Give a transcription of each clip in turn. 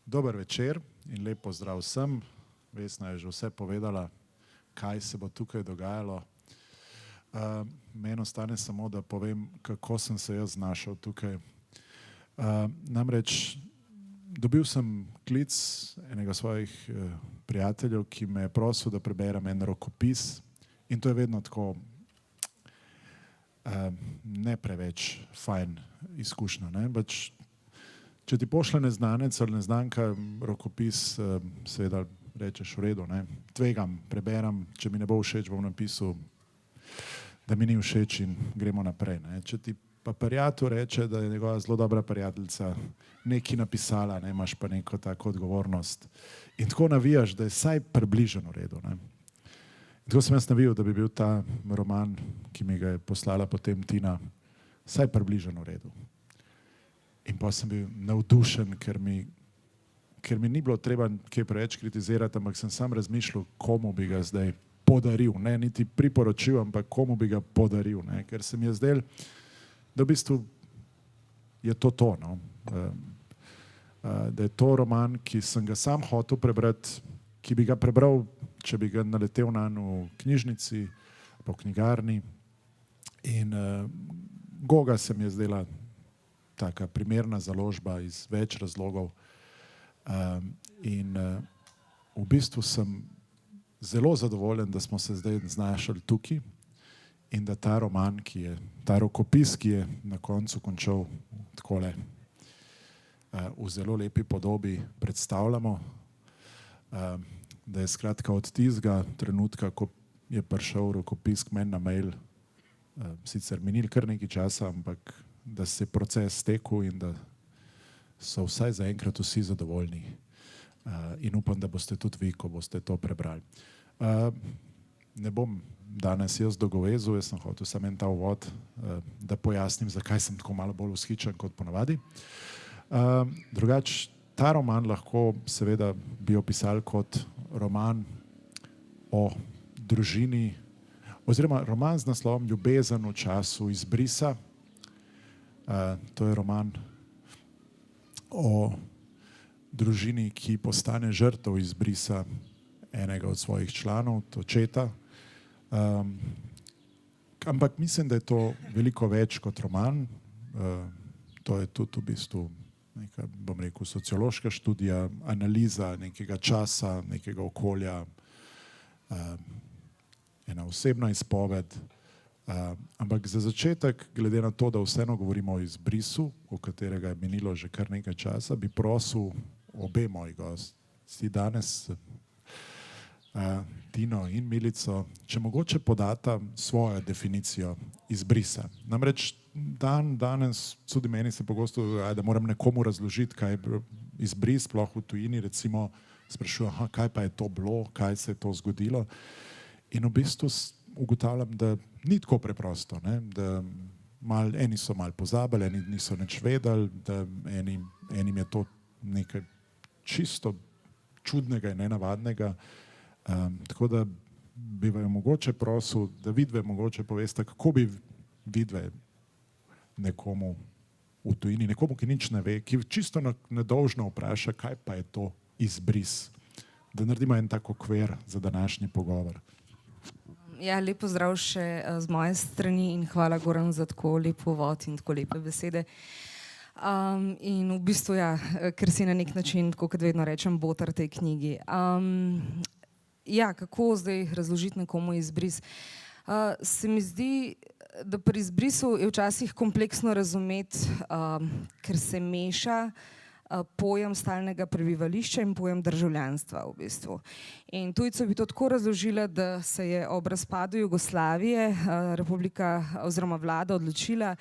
Dober večer in lep pozdrav vsem. Vesna je že vse povedala, kaj se bo tukaj dogajalo. Meni ostane samo, da povem, kako sem se jaz znašel tukaj. Namreč dobil sem klic enega svojih prijateljev, ki me je prosil, da preberem en rokopis, in to je vedno tako ne preveč fajn izkušnja. Če ti pošle neznanec ali neznanka rokopis, seveda rečeš v redu, ne? Tvegam, preberem, če mi ne bo všeč, bom napisal, da mi ni všeč in gremo naprej. Ne? Če ti pa prijatelj reče, da je njegova zelo dobra prijateljica nekaj napisala, ne? Imaš pa neko tako odgovornost in tako navijaš, da je vsaj približno v redu. Ne? In tako sem jaz navijal, da bi bil ta roman, ki mi ga je poslala potem Tina, vsaj približno v redu. In pa sem bil navdušen, ker mi ni bilo treba kaj preveč kritizirati, ampak sem sam razmišljal, komu bi ga zdaj podaril. Ne niti priporočil, ampak komu bi ga podaril. Ne? Ker se mi je zdel, da v bistvu je to. No? Da je to roman, ki sem ga sam hotel prebrati, ki bi ga prebral, če bi ga naletel nanj v knjižnici, pa v knjigarni. In Goga se mi je zdela taka primerna založba iz več razlogov. V bistvu sem zelo zadovoljen, da smo se zdaj znašli tukaj in da ta roman, ta rokopis, ki je na koncu končal takole v zelo lepi podobi, predstavljamo. Da je skratka od tistega trenutka, ko je prišel rokopis k meni na mail, sicer minil kar nekaj časa, ampak da se je proces stekel in da so vsaj zaenkrat vsi zadovoljni. In upam, da boste tudi vi, ko boste to prebrali. Ne bom danes jaz dolgovezil, jaz sem hotel samo en ta uvod, da pojasnim, zakaj sem tako malo bolj vzhičen kot ponavadi. Drugače, ta roman lahko seveda bi opisali kot roman o družini, oziroma roman z naslovom Ljubezen v času izbrisa. To je roman o družini, ki postane žrtev izbrisa enega od svojih članov, očeta. Ampak mislim, da je to veliko več kot roman. To je tudi v bistvu neka, bom rekel, sociološka študija, analiza nekega časa, nekega okolja, ena osebna izpoved. Ampak za začetek, glede na to, da vseeno govorimo o izbrisu, o katerega je minilo že kar nekaj časa, bi prosil obe moji gosti danes, Tino in Milico, če mogoče podata svojo definicijo izbrisa. Namreč danes, tudi meni se pogosto dogaja, da moram nekomu razložiti, kaj je izbris, sploh v tujini, recimo sprašujem, kaj pa je to bilo, kaj se je to zgodilo. In v bistvu ugotavljam, da ni tako preprosto, ne? Da eni so malo pozabili, eni niso nič vedeli, da enim je to nekaj čisto čudnega in nenavadnega. Tako da bi vaju mogoče prosil, da vidve mogoče poveste, kako bi vidve nekomu v tujini, nekomu, ki nič ne ve, ki čisto nedolžno vpraša, kaj pa je to izbris. Da naredimo en tak okvir za današnji pogovor. Ja, lep pozdrav še z moje strani in hvala, Goran, za tako lep uvod in tako lepe besede. In v bistvu, ja, ker si na nek način, tako kot vedno rečem, boter tej knjigi. Ja, kako zdaj razložiti nekomu izbris? Se mi zdi, da pri izbrisu je včasih kompleksno razumeti, ker se meša pojem stalnega prebivališča in pojem državljanstva v bistvu. In tujcu bi to tako razložila, da se je ob razpadu Jugoslavije republika oziroma vlada odločila,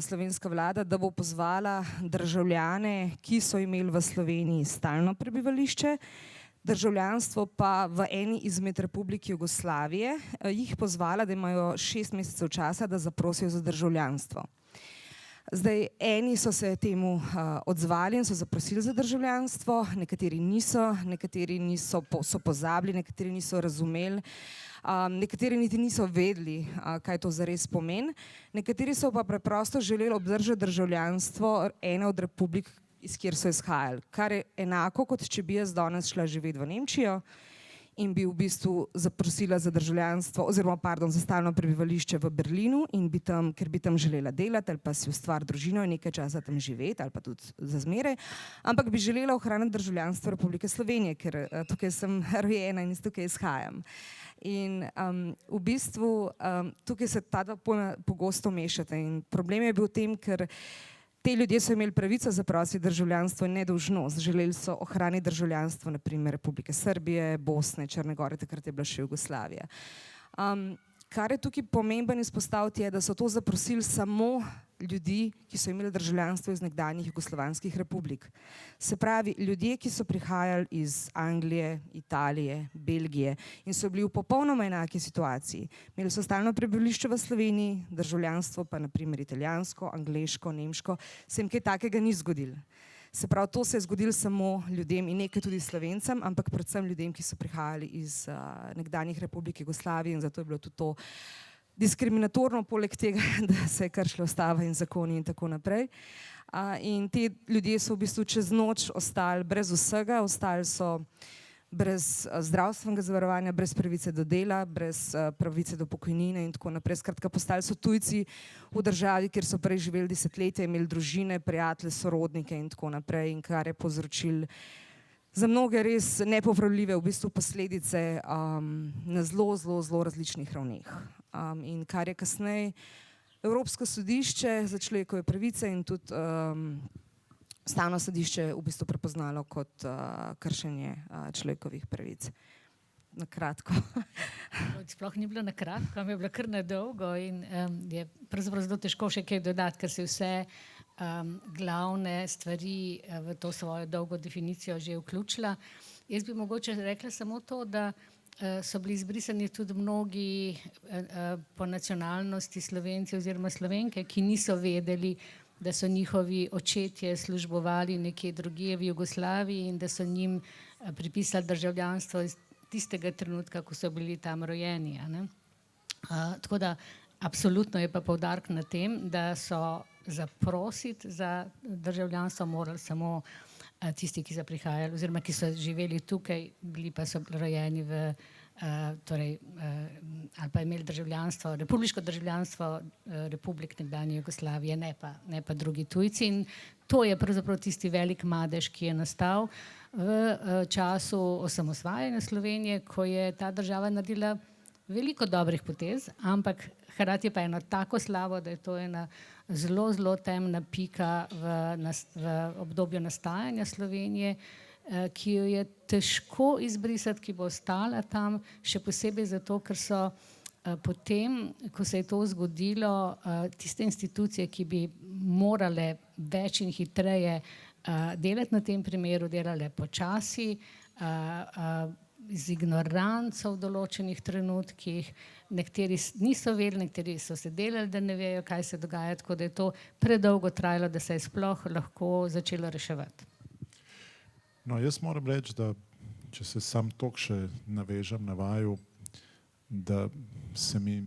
slovenska vlada, da bo pozvala državljane, ki so imeli v Sloveniji stalno prebivališče, državljanstvo pa v eni izmed republik Jugoslavije, jih pozvala, da imajo 6 mesecev časa, da zaprosijo za državljanstvo. Zdaj, eni so se temu odzvali in so zaprosili za državljanstvo, nekateri so pozabili, nekateri niso razumeli, nekateri niti niso vedeli, kaj to zares pomeni. Nekateri so pa preprosto želeli obdržati državljanstvo ene od republik iz kjer so izhajali. Kar je enako, kot če bi jaz danes šla živeti v Nemčijo in bi v bistvu zaprosila za državljanstvo, oziroma za stalno prebivališče v Berlinu in bi tam, ker bi tam želela delati ali pa si ustvariti družino in nekaj časa tam živeti ali pa tudi za zmeraj, ampak bi želela ohraniti državljanstvo Republike Slovenije, ker tukaj sem rojena in iz tukaj izhajam. In v bistvu tukaj se ta dva pojma pogosto mešata in problem je bil v tem, ker te ljudje so imeli pravico zaprositi državljanstvo in ne dolžnost. Želeli so ohraniti državljanstvo naprimer Republike Srbije, Bosne, Črne Gore, takrat je bila še Jugoslavija. Kar je tukaj pomemben izpostaviti je, da so to zaprosili samo ljudi, ki so imeli državljanstvo iz nekdanjih jugoslovanskih republik. Se pravi, ljudje, ki so prihajali iz Anglije, Italije, Belgije in so bili v popolnoma enaki situaciji. Imeli so stalno prebivališče v Sloveniji, državljanstvo pa naprimer italijansko, angleško, nemško, se jim kaj takega ni zgodilo. Se pravi, to se je zgodilo samo ljudem in nekaj tudi Slovencem, ampak predvsem ljudem, ki so prihajali iz nekdanjih republik Jugoslavije in zato je bilo tudi to diskriminatorno, poleg tega, da se je kršila ustava in zakoni in tako naprej. In ti ljudje so v bistvu čez noč ostali brez vsega, ostali so brez zdravstvenega zavarovanja, brez pravice do dela, brez pravice do pokojnine in tako naprej. Skratka, postali so tujci v državi, kjer so prej živeli desetletja, imeli družine, prijatelje, sorodnike in tako naprej, in kar je povzročilo za mnoge res nepopravljive v bistvu posledice na zelo različnih ravneh. In kar je kasneje Evropsko sodišče za človekove pravice in tudi Ustavno sodišče v bistvu prepoznalo kot kršenje človekovih pravic. Na kratko. Sploh ni bilo na kratko, mi je bilo kar na dolgo in je pravzaprav zelo težko še kaj dodati, ker se vse glavne stvari v to svojo dolgo definicijo že vključila. Jaz bi mogoče rekla samo to, da so bili izbrisani tudi mnogi po nacionalnosti Slovenci oziroma Slovenke, ki niso vedeli, da so njihovi očetje službovali nekje drugje v Jugoslaviji in da so njim pripisali državljanstvo iz tistega trenutka, ko so bili tam rojeni. Tako da absolutno je pa poudarek na tem, da so zaprositi za državljanstvo morali samo tisti, ki so prihajali oziroma ki so živeli tukaj, bili pa so rojeni v ali pa imeli državljanstvo, republiško državljanstvo republik nekdanje Jugoslavije, ne pa drugi tujci. In to je pravzaprav tisti velik madež, ki je nastal v času osamosvajanja Slovenije, ko je ta država naredila veliko dobrih potez, ampak hkrati pa eno tako slabo, da je to ena zelo temna pika v obdobju nastajanja Slovenije, ki jo je težko izbrisati, ki bo ostala tam, še posebej zato, ker so potem, ko se je to zgodilo, tiste institucije, ki bi morale več in hitreje delati na tem primeru, delale počasi, z ignoranco v določenih trenutkih, nekateri niso vedeli, nekateri so se delali, da ne vejo, kaj se dogaja, tako da je to predolgo trajalo, da se je sploh lahko začelo reševati. No, jaz moram reči, da če se sam toliko še navežem na vaju, da se mi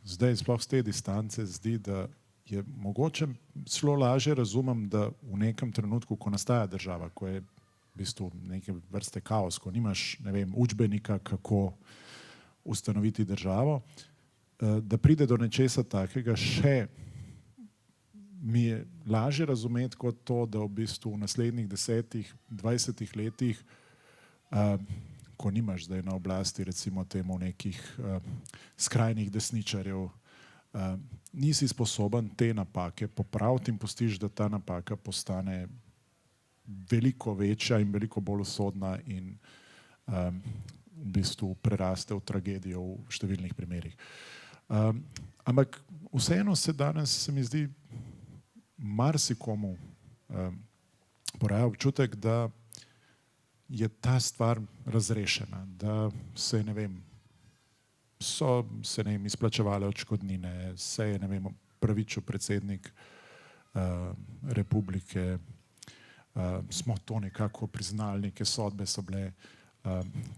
zdaj sploh z te distance zdi, da je mogoče zelo lažje razumem, da v nekem trenutku, ko nastaja država, ko je v bistvu neke vrste kaos, ko nimaš, ne vem, učbenika, kako ustanoviti državo, da pride do nečesa takega, še mi je lažje razumeti kot to, da v bistvu v naslednjih 10-20 letih, ko nimaš zdaj na oblasti recimo temu nekih skrajnih desničarjev, nisi sposoben te napake popraviti in pustiš, da ta napaka postane veliko večja in veliko bolj usodna in v bistvu preraste v tragedijo v številnih primerih. Ampak vseeno se danes, se mi zdi, marsikomu poraja občutek, da je ta stvar razrešena, da se, ne vem, so se, ne vem, izplačevale odškodnine, se je, ne vem, pravičil predsednik republike, smo to nekako priznali, neke sodbe so bile.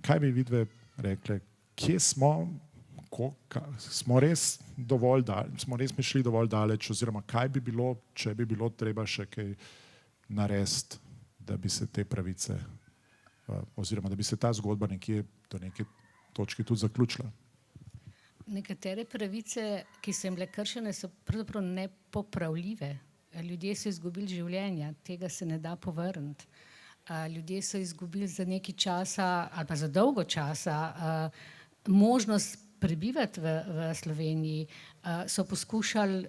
Kaj bi vidve rekli, kje smo, smo res dovolj daleč, smo res šli dovolj daleč, oziroma kaj bi bilo, če bi bilo treba še kaj narediti da bi se te pravice oziroma da bi se ta zgodba nekje do neke točke tudi zaključila? Nekatere pravice, ki so jim bile kršene, so pravzaprav nepopravljive. Ljudje so izgubili življenja, tega se ne da povrniti. Ljudje so izgubili za nekaj časa ali pa za dolgo časa možnost prebivati v Sloveniji, so poskušali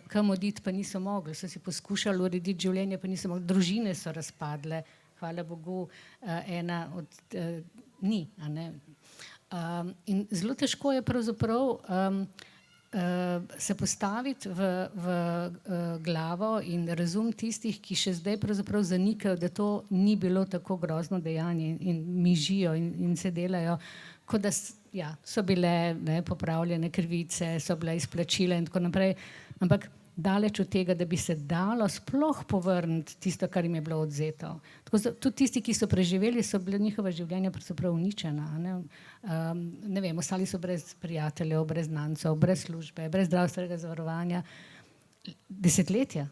kam oditi, pa niso mogli, so si poskušali urediti življenje, pa niso mogli, družine so razpadle, hvala Bogu, ena od ni, a ne. In zelo težko je pravzaprav se postaviti v glavo in razum tistih, ki še zdaj pravzaprav zanikajo, da to ni bilo tako grozno dejanje in mižijo in se delajo, kot da so bile popravljene krivice, so bile izplačila in tako naprej, ampak daleč od tega, da bi se dalo sploh povrniti tisto, kar jim je bilo odzeto. Tudi tisti, ki so preživeli, so bile njihova življenja pravzaprav uničena. Ne vem, ostali so brez prijateljev, brez znancev, brez službe, brez zdravstvenega zavarovanja. Desetletja.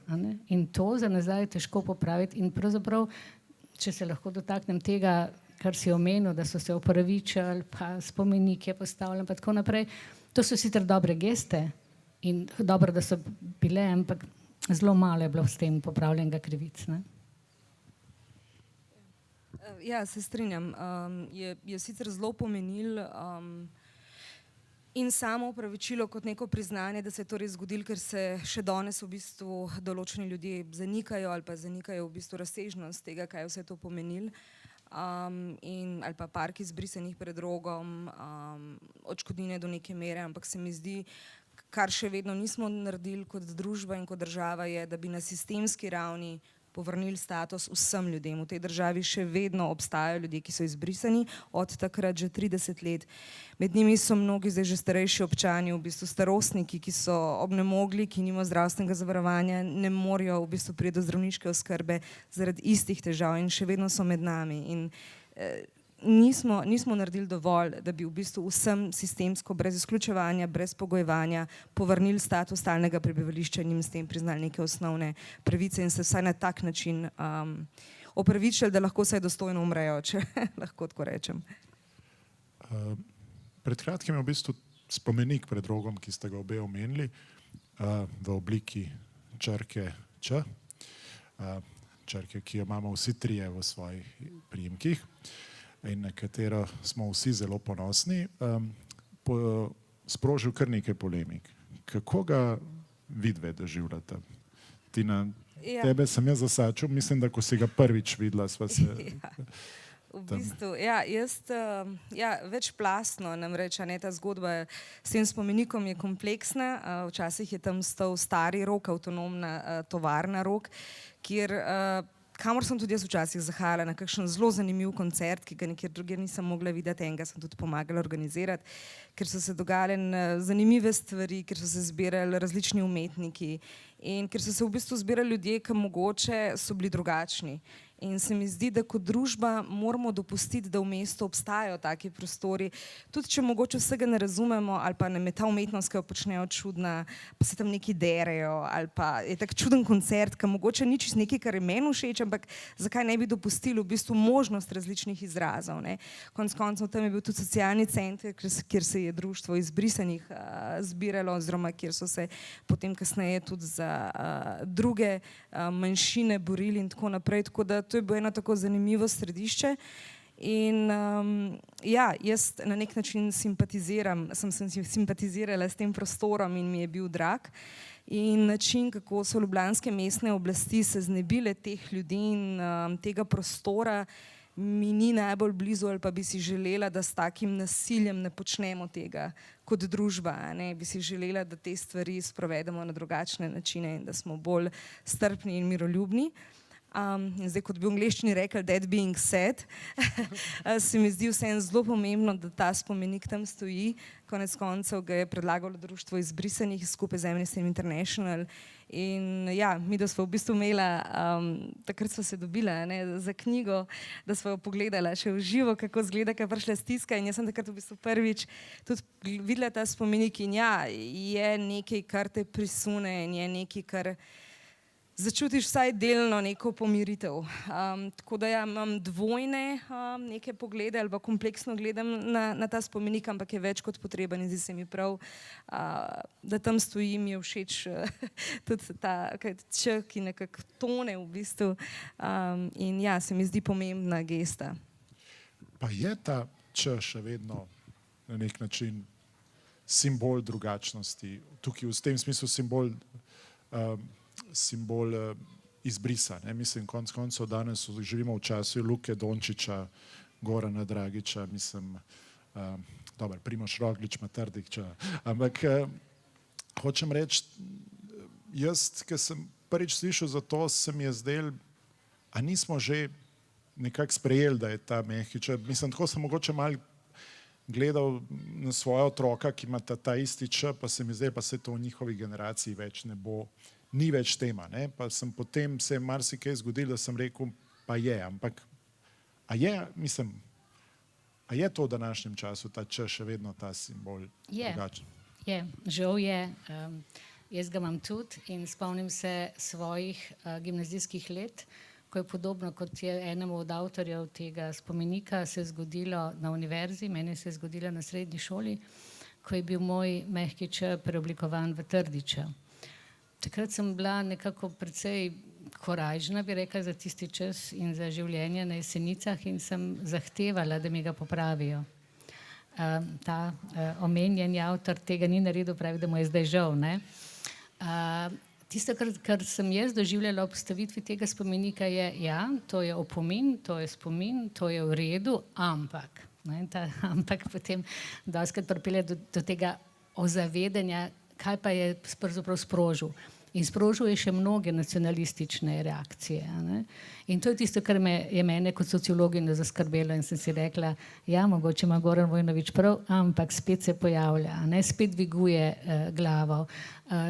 In to za nazaj je težko popraviti. In pravzaprav, če se lahko dotaknem tega, kar si omenil, da so se opravičili, pa spomenike postavljali, pa tako naprej, to so sicer dobre geste, in dobro, da so bile, ampak zelo malo je bilo s tem popravljenega krivic. Ne? Ja, se strinjam. Je sicer zelo pomenil in samo opravičilo kot neko priznanje, da se je to res zgodilo, ker se še danes v bistvu določeni ljudje zanikajo ali pa zanikajo v bistvu razsežnost tega, kaj je vse to pomenilo. Ali pa parki izbrisanih pred rogom, odškodnine do neke mere, ampak se mi zdi, kar še vedno nismo naredili kot družba in kot država, je, da bi na sistemski ravni povrnili status vsem ljudem. V tej državi še vedno obstajajo ljudje, ki so izbrisani, od takrat že 30 let. Med njimi so mnogi zdaj že starejši občani, v bistvu starostniki, ki so obnemogli, ki nimajo zdravstvenega zavarovanja, ne morejo v bistvu priti do zdravniške oskrbe zaradi istih težav in še vedno so med nami. In nismo naredili dovolj, da bi v bistvu vsem sistemsko, brez izključevanja, brez pogojevanja, povrnili status stalnega prebivališča in jim s tem priznali neke osnovne pravice in se vsaj na tak način opravičili, da lahko vsaj dostojno umrejo, če lahko tako rečem. Pred kratkim je v bistvu spomenik pred rogom, ki ste ga obe omenili, v obliki črke Č, črke, ki jo imamo vsi trije v svojih priimkih in na katero smo vsi zelo ponosni, sprožil kar nekaj polemik. Kako ga vidve doživljate? Tina, tebe sem jaz zasačil, mislim, da ko si ga prvič videla, sva se... V bistvu, večplastno, namreč ta zgodba s tem spomenikom je kompleksna. Včasih je tam stal stari Rog, avtonomna tovarna Rog, kamor sem tudi jaz včasih zahajala na kakšen zelo zanimiv koncert, ki ga nikjer drugje nisem mogla videti, enega sem tudi pomagala organizirati, ker so se dogajale zanimive stvari, ker so se zbirali različni umetniki in ker so se v bistvu zbirali ljudje, ki mogoče so bili drugačni. In se mi zdi, da kot družba moramo dopustiti, da v mestu obstajajo taki prostori, tudi če mogoče vsega ne razumemo ali pa nam je ta umetnost, ki jo počnejo, čudna, pa se tam neki derejo ali pa je tak čuden koncert, ki mogoče ni čisto nekaj, kar je meni všeč, ampak zakaj ne bi dopustili v bistvu možnost različnih izrazov. Konec koncev tam je bil tudi socialni center, kjer se je društvo izbrisanih zbiralo oziroma kjer so se potem kasneje tudi za druge manjšine borili in tako naprej, tako da to je bilo eno tako zanimivo središče in jaz na nek način sem simpatizirala s tem prostorom in mi je bil drag in način, kako so ljubljanske mestne oblasti se znebile teh ljudi in tega prostora, mi ni najbolj blizu ali pa bi si želela, da s takim nasiljem ne počnemo tega kot družba. Bi si želela, da te stvari sprovedemo na drugačne načine in da smo bolj strpni in miroljubni. In zdaj, kot bi v angleščini rekli, that being said, se mi zdi vseeno zelo pomembno, da ta spomenik tam stoji. Konec koncev ga je predlagalo Društvo izbrisanih skupaj z Amnesty International. In mi da smo v bistvu imela, takrat smo se dobila za knjigo, da smo jo pogledala še v živo, kako izgleda, kaj je prišla stiska in jaz sem takrat v bistvu prvič tudi videla ta spomenik in je nekaj, kar te prisune in je nekaj, kar začutiš vsaj delno neko pomiritev. Tako da ja, imam dvojne neke poglede ali pa kompleksno gledam na ta spomenik, ampak je več kot potreben in zdi se mi prav, da tam stojim, je všeč tudi ta č, ki nekako tone v bistvu in ja, se mi zdi pomembna gesta. Pa je ta č še vedno na nek način simbol drugačnosti, tukaj v tem smislu simbol izbrisa. Ne? Mislim, konec koncev danes živimo v času Luke Dončića, Gorana Dragića, mislim, dober, Primož Roglič ima Trdića, ampak hočem reči, jaz, ki sem prvič slišal za to, se mi je zdel, a nismo že nekako sprejeli, da je ta Mehić. Mislim, tako sem mogoče malo gledal na svoja otroka, ki ima ta isti č, pa se mi zdaj, pa se to v njihovi generaciji več ne bo, ni več tema. Ne? Pa sem potem se marsikaj zgodil, da sem rekel, pa je, ampak a je to v današnjem času ta č še vedno ta simbol drugačen? Je, žal je. Jaz ga imam tudi in spomnim se svojih gimnazijskih let, ko je podobno kot je enemu od avtorjev tega spomenika se je zgodilo na univerzi, meni se je zgodilo na srednji šoli, ko je bil moj mehki č preoblikovan v Trdića. Takrat sem bila nekako precej korajžna, bi rekla, za tisti čas in za življenje na Jesenicah in sem zahtevala, da mi ga popravijo. Ta omenjeni avtor tega ni naredil, pravi, da mu je zdaj žal. Ne? Tisto, kar sem jaz doživljala ob postavitvi tega spomenika je, ja, to je opomin, to je spomin, to je v redu, ampak. Ne, ampak potem dostikrat pripelje do tega ozavedanja, kaj pa je pravzaprav sprožil. In sprožil je še mnoge nacionalistične reakcije. Ne? In to je tisto, kar je mene kot sociologinjo zaskrbelo in sem si rekla, ja, mogoče ima Goran Vojnović prav, ampak spet se pojavlja, ne? Spet dviguje glavo,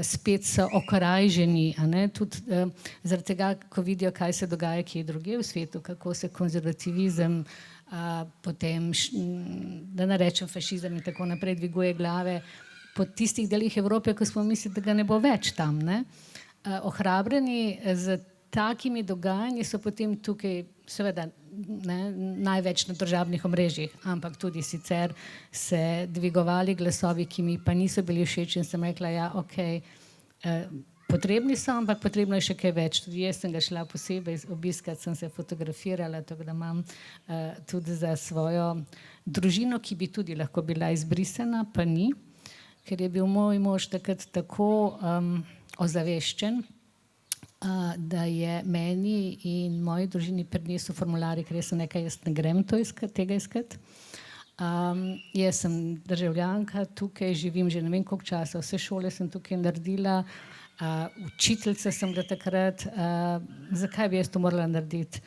spet so okorajženi, tudi zaradi tega, ko vidijo, kaj se dogaja kje drugje v svetu, kako se konzervativizem, potem, da ne rečem fašizem in tako naprej, dviguje glave po tistih delih Evrope, ko smo mislili, da ga ne bo več tam. Ne? Ohrabreni z takimi dogajanji so potem tukaj seveda največ na družabnih omrežjih, ampak tudi sicer se dvigovali glasovi, ki mi pa niso bili všeč in sem rekla, ja, ok, potrebni so, ampak potrebno je še kaj več. Tudi jaz sem ga šla posebej obiskat, sem se fotografirala, tako da imam tudi za svojo družino, ki bi tudi lahko bila izbrisana, pa ni. Ker je bil moj mož takrat tako ozaveščen, da je meni in moji družini prinesel formularje, ker jaz sem nekaj, jaz ne grem tega iskati. Jaz sem državljanka, tukaj živim že ne vem koliko časa, vse šole sem tukaj naredila, učiteljica sem bila takrat, zakaj bi jaz to morala narediti?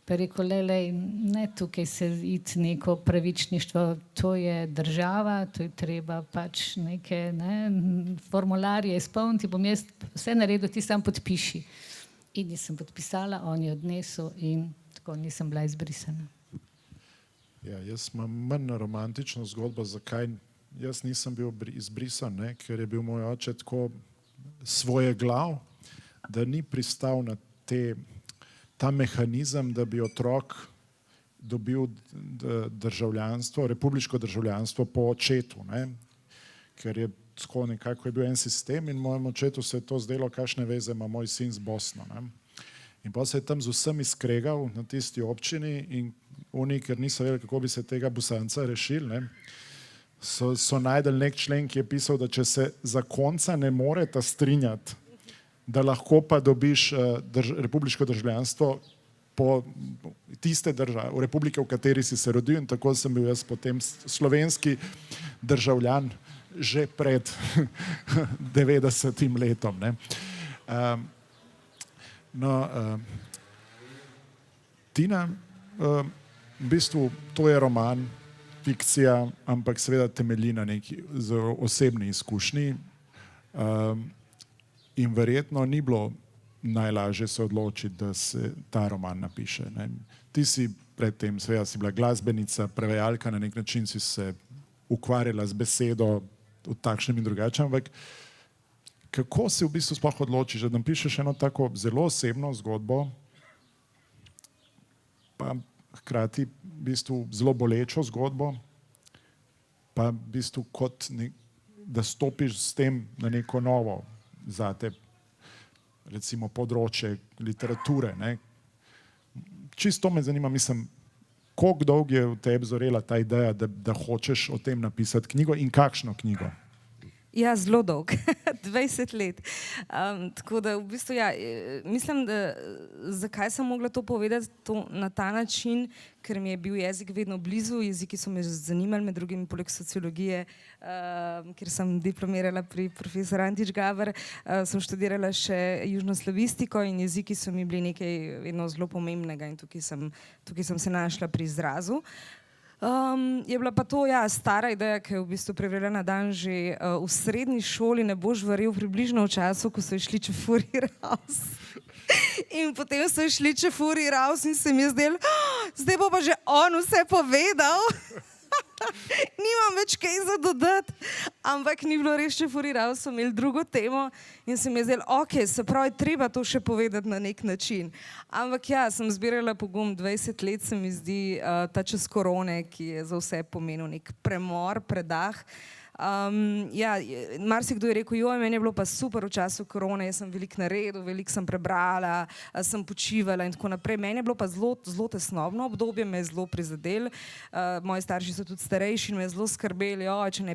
Pa rekel, lej, ne tukaj se iti neko pravičništvo, to je država, to je treba pač neke formularje izpolniti, bom jaz vse naredil, ti sam podpiši. In nisem podpisala, on je odnesel in tako nisem bila izbrisana. Ja, jaz imam manj romantično zgodbo, zakaj jaz nisem bil izbrisan, ne? Ker je bil moj oče tako svojeglav, da ni pristal na ta mehanizem, da bi otrok dobil državljanstvo, republiško državljanstvo po očetu, ne? Ker je tako nekako je bil en sistem in mojemu očetu se je to zdelo, kakšne veze ima moj sin z Bosno. Ne? In pa se je tam z vsemi skregal na tisti občini in oni, ker niso vedeli, kako bi se tega Bosanca rešili, ne? So najdel nek člen, ki je pisal, da če se zakonca ne moreta strinjati, da lahko pa dobiš republiško državljanstvo po tiste države, v republike, v kateri si se rodil in tako sem bil jaz potem slovenski državljan že pred 90. letom. Ne. Tina, v bistvu to je roman, fikcija, ampak seveda temelji na neki osebni izkušnji. In verjetno ni bilo najlažje se odločiti, da se ta roman napiše. Ne. Ti si predtem, seveda si bila glasbenica, prevajalka, na nek način si se ukvarjala z besedo v takšnem in drugačnem, ampak kako se v bistvu sploh odločiš, da napišeš eno tako zelo osebno zgodbo, pa hkrati v bistvu zelo bolečo zgodbo, pa v bistvu da stopiš s tem na neko novo zate, recimo področje literature. Ne? Čisto me zanima, mislim, koliko dolgo je v tebi zorela ta ideja, da hočeš o tem napisati knjigo in kakšno knjigo? Ja, zelo dolg, 20 let. Tako da v bistvu, ja, mislim, da zakaj sem mogla to povedati na ta način, ker mi je bil jezik vedno blizu, jeziki so me zanimali, med drugim poleg sociologije, ker sem diplomirala pri profesor Antič Gaber, sem študirala še južnoslavistiko in jeziki so mi bili nekaj vedno zelo pomembnega in tukaj sem se našla pri izrazu. Je bila pa to stara ideja, ki je v bistvu preverjala na dan že v srednji šoli, ne boš verjel, približno v času, ko so išli Čefurji raus. In potem so išli Čefurji raus in se mi je zdelo, zdaj bo pa že on vse povedal. Nimam več kaj za dodati, ampak ni bilo res Čefurji raus, so imeli drugo temo in se mi je zdelo, ok, se pravi, treba to še povedati na nek način. Ampak ja, sem zbirala pogum 20 let, se mi zdi ta čas korone, ki je za vse pomenil nek premor, predah. Marsikdo je rekel, joj, meni je bilo pa super v času korone, jaz sem veliko naredil, veliko sem prebrala, sem počivala in tako naprej. Meni je bilo pa zelo tesnobno obdobje, me je zelo prizadelo. Moji starši so tudi starejši in me je zelo skrbeli,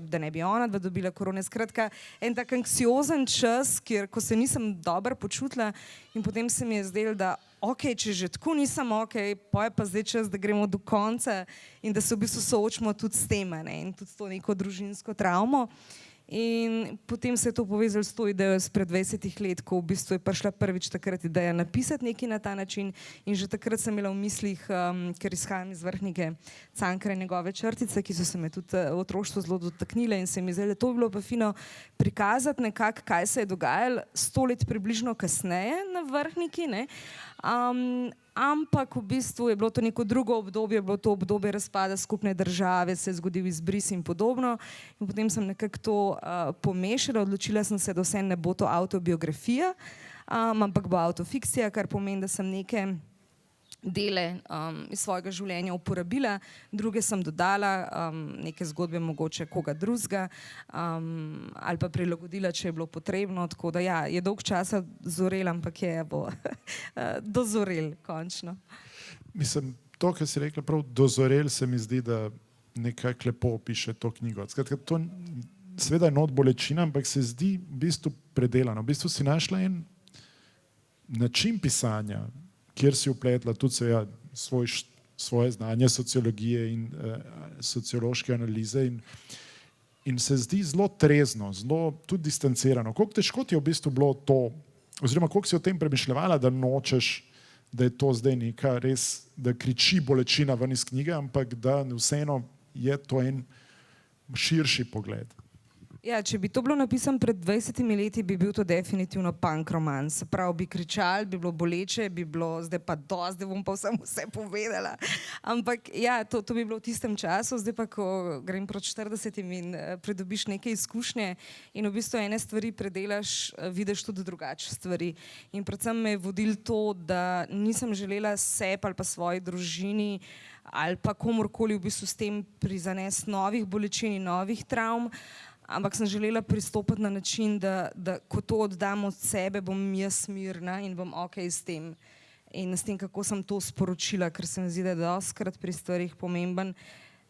da ne bi ona dobila korone. Skratka, en tak anksiozen čas, ko se nisem dobro počutila in potem se mi je zdelo, da ok, če že tako nisem ok, pa je pa zdaj čas, da gremo do konca in da se v bistvu soočimo tudi s tem, in tudi s to neko družinsko travmo. In potem se je to povezalo s to idejo izpred 20 let, ko v bistvu je prišla prvič takrat ideja napisati nekaj na ta način in že takrat sem imela v mislih, ker izhajam iz Vrhnike, Cankarja njegove črtice, ki so se me tudi v otroštvu zelo dotaknile in se mi zdelo, to bi bilo pa fino prikazati nekako, kaj se je dogajalo 100 let približno kasneje na Vrhniki, ne? Ampak v bistvu je bilo to neko drugo obdobje, bilo to obdobje razpada skupne države, se je zgodil izbris in podobno. In potem sem nekako to pomešala, odločila sem se, da vse ne bo to avtobiografija, ampak bo autofikcija, kar pomeni, da sem neke dele iz svojega življenja uporabila, druge sem dodala, neke zgodbe mogoče koga drugega ali pa prilagodila, če je bilo potrebno, tako da ja, je dolg časa zorel, ampak je dozorel končno. Mislim, to, kar si rekla, prav dozorel, se mi zdi, da nekako lepo opiše to knjigo. Skratka, to seveda je not bolečina, ampak se zdi v bistvu predelano. V bistvu si našla en način pisanja, kjer si upletla tudi svoje znanje sociologije in sociološke analize in se zdi zelo trezno, zelo tudi distancirano. Koliko težko ti je v bistvu bilo to, oziroma koliko si o tem premišljevala, da nočeš, da je to zdaj neka res, da kriči bolečina ven iz knjige, ampak da vseeno je to en širši pogled. Ja, če bi to bilo napisano pred 20 leti, bi bil to definitivno punk roman. Se pravi, bi kričali, bi bilo boleče, bi bilo zdaj pa zdaj bom pa vse povedala. Ampak ja, to bi bilo v tistem času, zdaj pa, ko grem proti 40 in pridobiš neke izkušnje in v bistvu ene stvari predelaš, vidiš tudi drugače stvari. In predvsem me je vodilo to, da nisem želela sebi ali pa svoji družini ali pa komorkoli v bistvu s tem prizanesti novih bolečin in novih travm, ampak sem želela pristopiti na način, da ko to oddam od sebe, bom jaz mirna in bom ok s tem. In s tem, kako sem to sporočila, ker se mi zdi, da je dostikrat pri stvarih pomemben,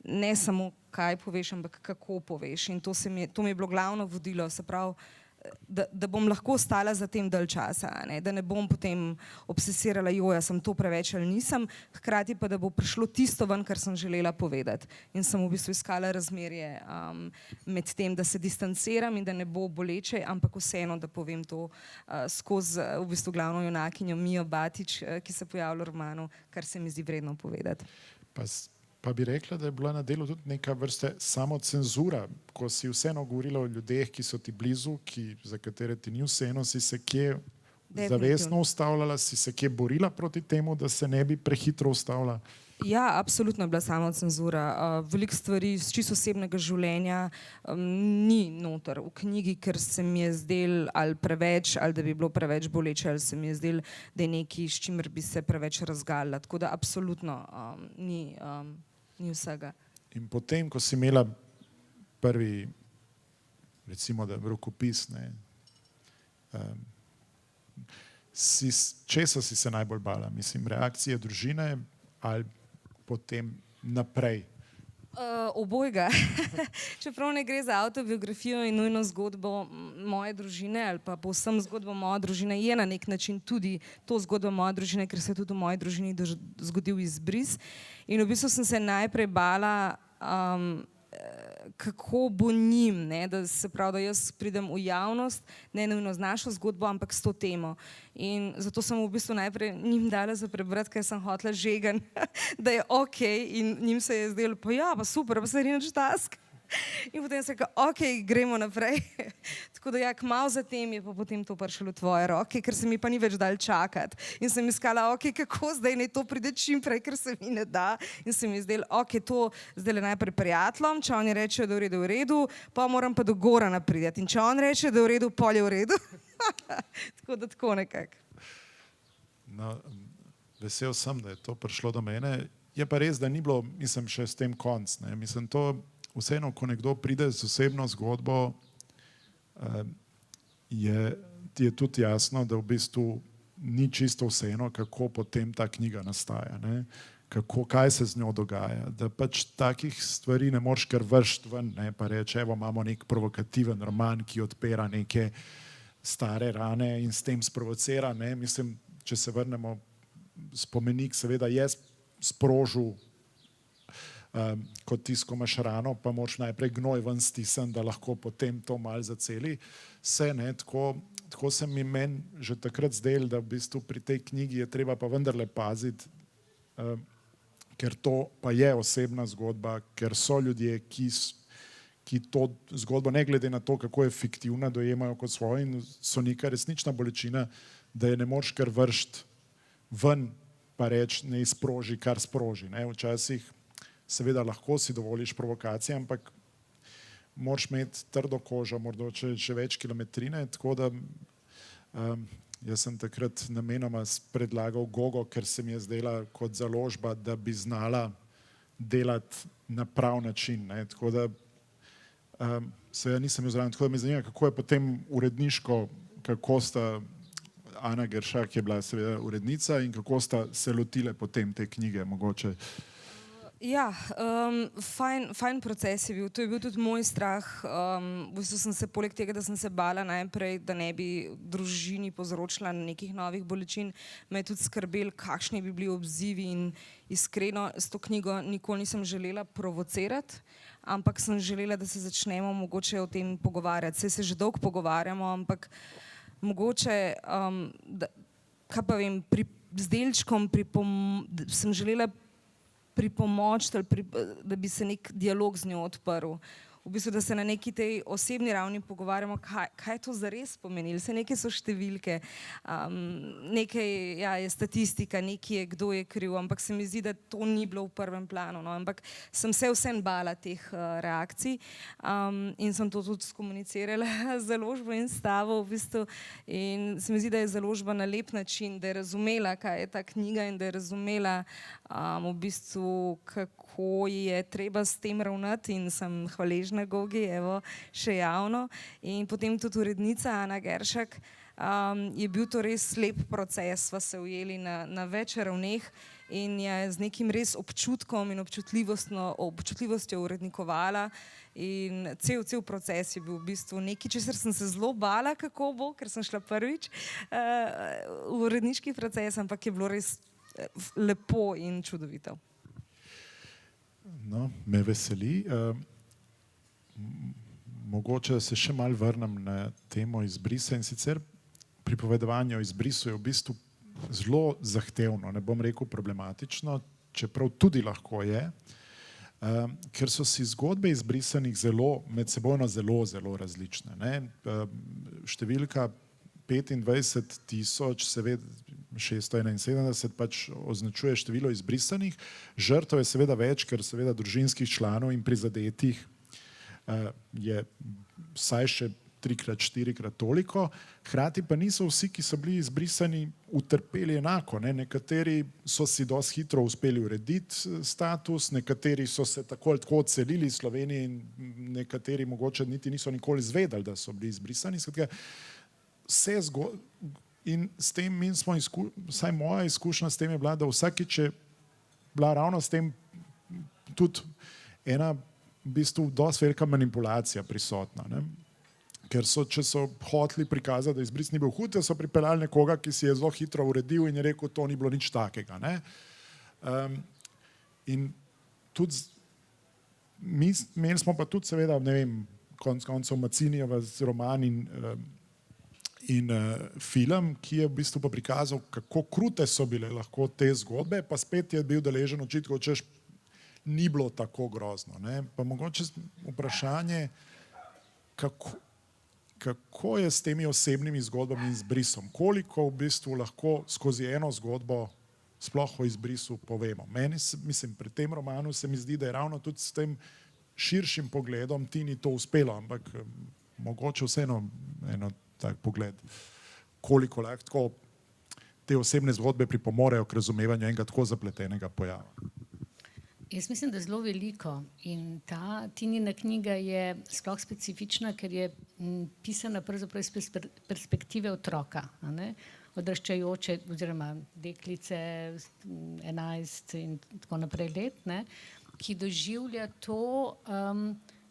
ne samo kaj poveš, ampak kako poveš. In to mi je bilo glavno vodilo, se pravi, da bom lahko stala za tem dalj časa, ne? Da ne bom potem obsesirala, joj, sem to preveč ali nisem, hkrati pa, da bo prišlo tisto ven, kar sem želela povedati. In sem v bistvu iskala razmerje med tem, da se distanciram in da ne bo boleče, ampak vseeno, da povem to skozi v bistvu glavno junakinjo Mijo Batič, ki se pojavlja v romanu, kar se mi zdi vredno povedati. Pa bi rekla, da je bila na delu tudi neka vrste samocenzura, ko si vseeno govorila o ljudeh, ki so ti blizu, za katere ti ni vseeno, si se kje zavestno ustavljala, si se kje borila proti temu, da se ne bi prehitro ustavila? Ja, absolutno je bila samocenzura. Veliko stvari iz čisto osebnega življenja ni noter v knjigi, ker se mi je zdel ali preveč, ali da bi bilo preveč boleče, ali se mi je zdel, da je nekaj, s čimer bi se preveč razgalila. Tako da absolutno ni vsega. In potem, ko si imela prvi, recimo, da rokopis, ne, česa si se najbolj bala? Mislim, reakcije družine ali potem naprej? Obojga. Čeprav ne gre za avtobiografijo in nujno zgodbo moje družine ali pa povsem zgodbo moje družine, je na nek način tudi to zgodba moje družine, ker se je tudi v moji družini zgodil izbris. In v bistvu sem se najprej bala, kako bo njim, ne, da se pravi, da jaz pridem v javnost, ne nujno z našo zgodbo, ampak s to temo. In zato sem v bistvu najprej njim dala za prebrati, ker sem hotela žegen, da je ok, in njim se je zdelo, pa ja, pa super, pa se ni nič task. In potem sem rekla, ok, gremo naprej. Tako da ja, kmalu zatem je pa potem to prišlo v tvoje roke, ker se mi pa ni več dal čakati. In sem iskala, ok, kako zdaj naj to pride čim prej, ker se mi ne da. In se mi je zdelo, ok, to zdaj le najprej prijateljem, če oni rečejo, da je v redu, pa moram pa do Gorana priti. In če on reče, da je v redu, pol je v redu. Tako da tako nekako. No, vesel sem, da je to prišlo do mene. Je pa res, da ni bilo, mislim, še s tem konc. Ne. Mislim, to vseeno, ko nekdo pride z osebno zgodbo, ti je tudi jasno, da v bistvu ni čisto vseeno, kako potem ta knjiga nastaja, ne? Kaj se z njo dogaja. Da pač takih stvari ne moreš kar vršiti ven, ne? Pa reči, evo, imamo nek provokativen roman, ki odpira neke stare rane in s tem sprovocira. Ne? Mislim, če se vrnemo, spomenik seveda je sprožil kot tisto, ko imaš rano, pa moraš najprej gnoj ven stisniti, da lahko potem to malo zaceli. Tako se mi meni že takrat zdelo, da v bistvu pri tej knjigi je treba pa vendarle paziti, ker to pa je osebna zgodba, ker so ljudje, ki to zgodbo, ne glede na to, kako je fiktivna, dojemajo kot svojo in so neka resnična bolečina, da je ne moreš kar vršiti ven, pa reči, ne izproži, kar sproži. Ne? Včasih seveda lahko si dovoliš provokacije, ampak moraš imeti trdo kožo, morda še več kilometrine, tako da jaz sem takrat namenoma predlagal Gogo, ker se mi je zdela kot založba, da bi znala delati na prav način. Ne? Tako da seveda nisem bil zraven, tako da me zanima, kako je potem uredniško, kako sta Ana Geršak je bila seveda urednica in kako sta se lotile potem te knjige mogoče. Ja, fajn proces je bil. To je bil tudi moj strah. V bistvu sem se poleg tega, da sem se bala najprej, da ne bi družini povzročila nekih novih bolečin, me je tudi skrbel, kakšni bi bili odzivi in iskreno s to knjigo nikoli nisem želela provocirati, ampak sem želela, da se začnemo mogoče o tem pogovarjati. Saj se že dolgo pogovarjamo, ampak mogoče, kaj pa vem, z delčkom sem želela pripomočiti, da bi se nek dialog z njo odprl. V bistvu, da se na neki tej osebni ravni pogovarjamo, kaj to zares pomenilo. Vse nekaj so številke, nekaj je statistika, nekaj je, kdo je kriv, ampak se mi zdi, da to ni bilo v prvem planu. No? Ampak sem se vseeno bala teh reakcij in sem to tudi skomunicirala z založbo in s tabo v bistvu. In se mi zdi, da je založba na lep način, da je razumela, kaj je ta knjiga in da je razumela v bistvu, kako je treba s tem ravnati in sem hvaležna Gogi, evo, še javno. In potem tudi urednica Ana Geršak, je bil to res lep proces, sva se ujeli na več ravneh in je z nekim res občutkom in občutljivostjo urednikovala in cel proces je bil v bistvu nekaj, česar sem se zelo bala, kako bo, ker sem šla prvič v uredniški proces, ampak je bilo res lepo in čudovito. No, me veseli. Mogoče se še malo vrnem na temo izbrisa in sicer pripovedovanje o izbrisu je v bistvu zelo zahtevno, ne bom rekel problematično, čeprav tudi lahko je, ker so si zgodbe izbrisanih medsebojno zelo različne. Ne? Številka 25 000, seveda 671 pač označuje število izbrisanih. Žrtev je seveda več, ker seveda družinskih članov in prizadetih je vsaj še 3-krat, 4-krat toliko. Hkrati pa niso vsi, ki so bili izbrisani, utrpeli enako. Ne? Nekateri so si dosti hitro uspeli urediti status, nekateri so se tako ali tako odselili iz Slovenije in nekateri mogoče niti niso nikoli izvedeli, da so bili izbrisani. In s tem vsaj moja izkušnja s tem je bila, da vsakič je bila ravno s tem tudi ena v bistvu dosti velika manipulacija prisotna. Ne? Ker če so hoteli prikazati, da izbris ni bil hud, so pripeljali nekoga, ki si je zelo hitro uredil in je rekel, to ni bilo nič takega. Ne? In tudi imeli smo pa tudi seveda, ne vem, konec koncev Macinijeva roman in film, ki je v bistvu pa prikazal, kako krute so bile lahko te zgodbe, pa spet je bil deležen očitkov, češ ni bilo tako grozno. Ne? Pa mogoče vprašanje, kako je s temi osebnimi zgodbami in izbrisom? Koliko v bistvu lahko skozi eno zgodbo sploh o izbrisu povemo? Meni, pri tem romanu se mi zdi, da je ravno tudi s tem širšim pogledom Tini to uspelo, ampak mogoče vseeno eno tak pogled, koliko lahko te osebne zgodbe pripomorejo k razumevanju enega tako zapletenega pojava. Jaz mislim, da zelo veliko in ta Tinina knjiga je sploh specifična, ker je pisana pravzaprav iz perspektive otroka, odraščajoče oziroma deklice 11 in tako naprej let, ne, ki doživlja to,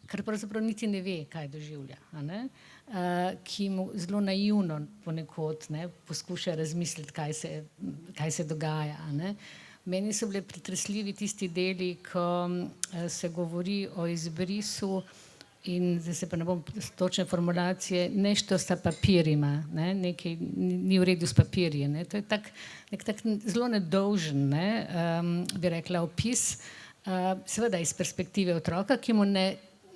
kar pravzaprav niti ne ve, kaj doživlja, ki mu zelo naivno ponekod poskuša razmisliti, kaj se dogaja. Meni so bile pretresljivi tisti deli, ko se govori o izbrisu in zdaj se pa ne bom točne formulacije, nešto sa papirima, nekaj ni v redu s papirji. To je nek tak zelo nedolžen, bi rekla, opis, seveda iz perspektive otroka, ki mu ne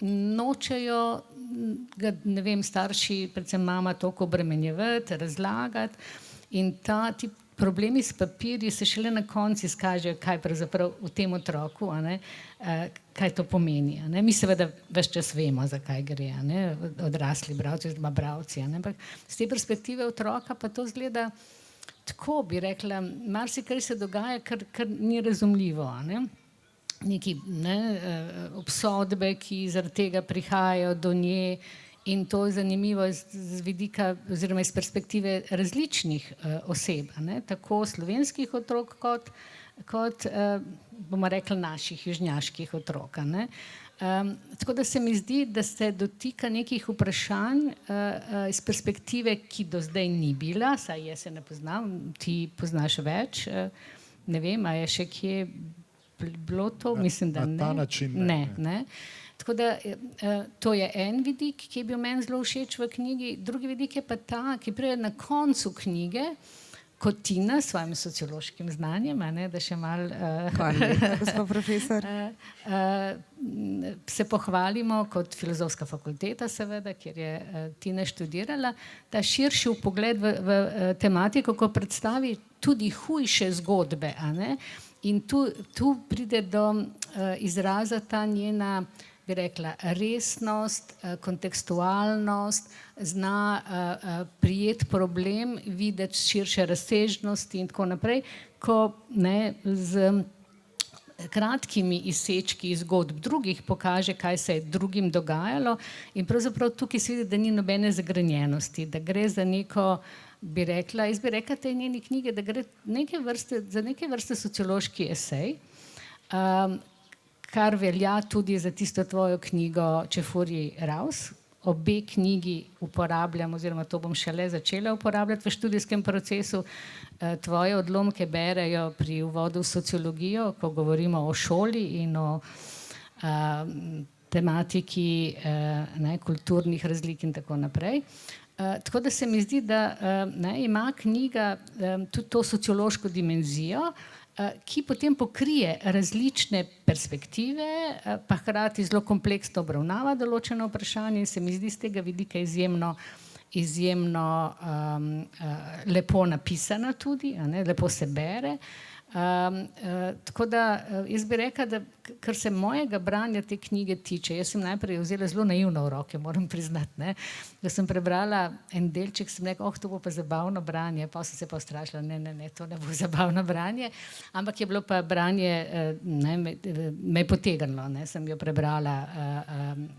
nočejo ga, ne vem, starši, predvsem mama, toliko obremenjevati, razlagati in ti problemi s papirji se šele na koncu izkažejo, kaj pravzaprav v tem otroku, kaj to pomeni. Mi seveda ves čas vemo, za kaj gre, odrasli bralci oziroma bralci, ampak z te perspektive otroka pa to izgleda tako, bi rekla, marsikaj se dogaja, kar ni razumljivo. Neki obsodbe, ki zaradi tega prihajajo do nje. In to je zanimivo z vidika oziroma iz perspektive različnih oseb, tako slovenskih otrok kot bomo rekli naših južnjaških otrok. Tako da se mi zdi, da se dotika nekih vprašanj iz perspektive, ki do zdaj ni bila, saj jaz se ne poznam, ti poznaš več, ne vem, a je še kje bilo to, mislim, da ne. Na ta način ne. Tako da to je en vidik, ki je bil meni zelo všeč v knjigi, drugi vidik je pa ta, ki pride na koncu knjige, kot Tina s svojim sociološkim znanjem, da še malo gospod profesor. Se pohvalimo kot filozofska fakulteta, seveda, kjer je Tina študirala, ta širši vpogled v tematiko, ko predstavi tudi hujše zgodbe. In tu pride do izraza ta njena, bi rekla, resnost, kontekstualnost, zna prijeti problem, videti širše razsežnosti in tako naprej, ko z kratkimi izsečki zgodb drugih pokaže, kaj se je drugim dogajalo in pravzaprav tukaj se vidi, da ni nobene zagrenjenosti, da gre za neko, bi rekla, jaz bi rekla tej njeni knjige, da gre za neke vrste sociološki esej, kar velja tudi za tisto tvojo knjigo Čefurji Raus. Obe knjigi uporabljam, oziroma to bom šele začela uporabljati v študijskem procesu. Tvoje odlomke berejo pri uvodu v sociologijo, ko govorimo o šoli in o tematiki kulturnih razlik in tako naprej. Tako da se mi zdi, da ima knjiga tudi to sociološko dimenzijo, ki potem pokrije različne perspektive, pa hkrati zelo kompleksno obravnava določeno vprašanje in se mi zdi z tega vidika izjemno izjemno lepo napisana tudi, a ne, lepo se bere. Tako da jaz bi rekla, da kar se mojega branja te knjige tiče, jaz sem najprej vzela zelo naivno v roke, moram priznati, ne, da sem prebrala en delček, sem rekla, to bo pa zabavno branje, pa sem se pa ustrašila, ne, to ne bo zabavno branje, ampak je bilo pa branje, me je potegnilo, ne, sem jo prebrala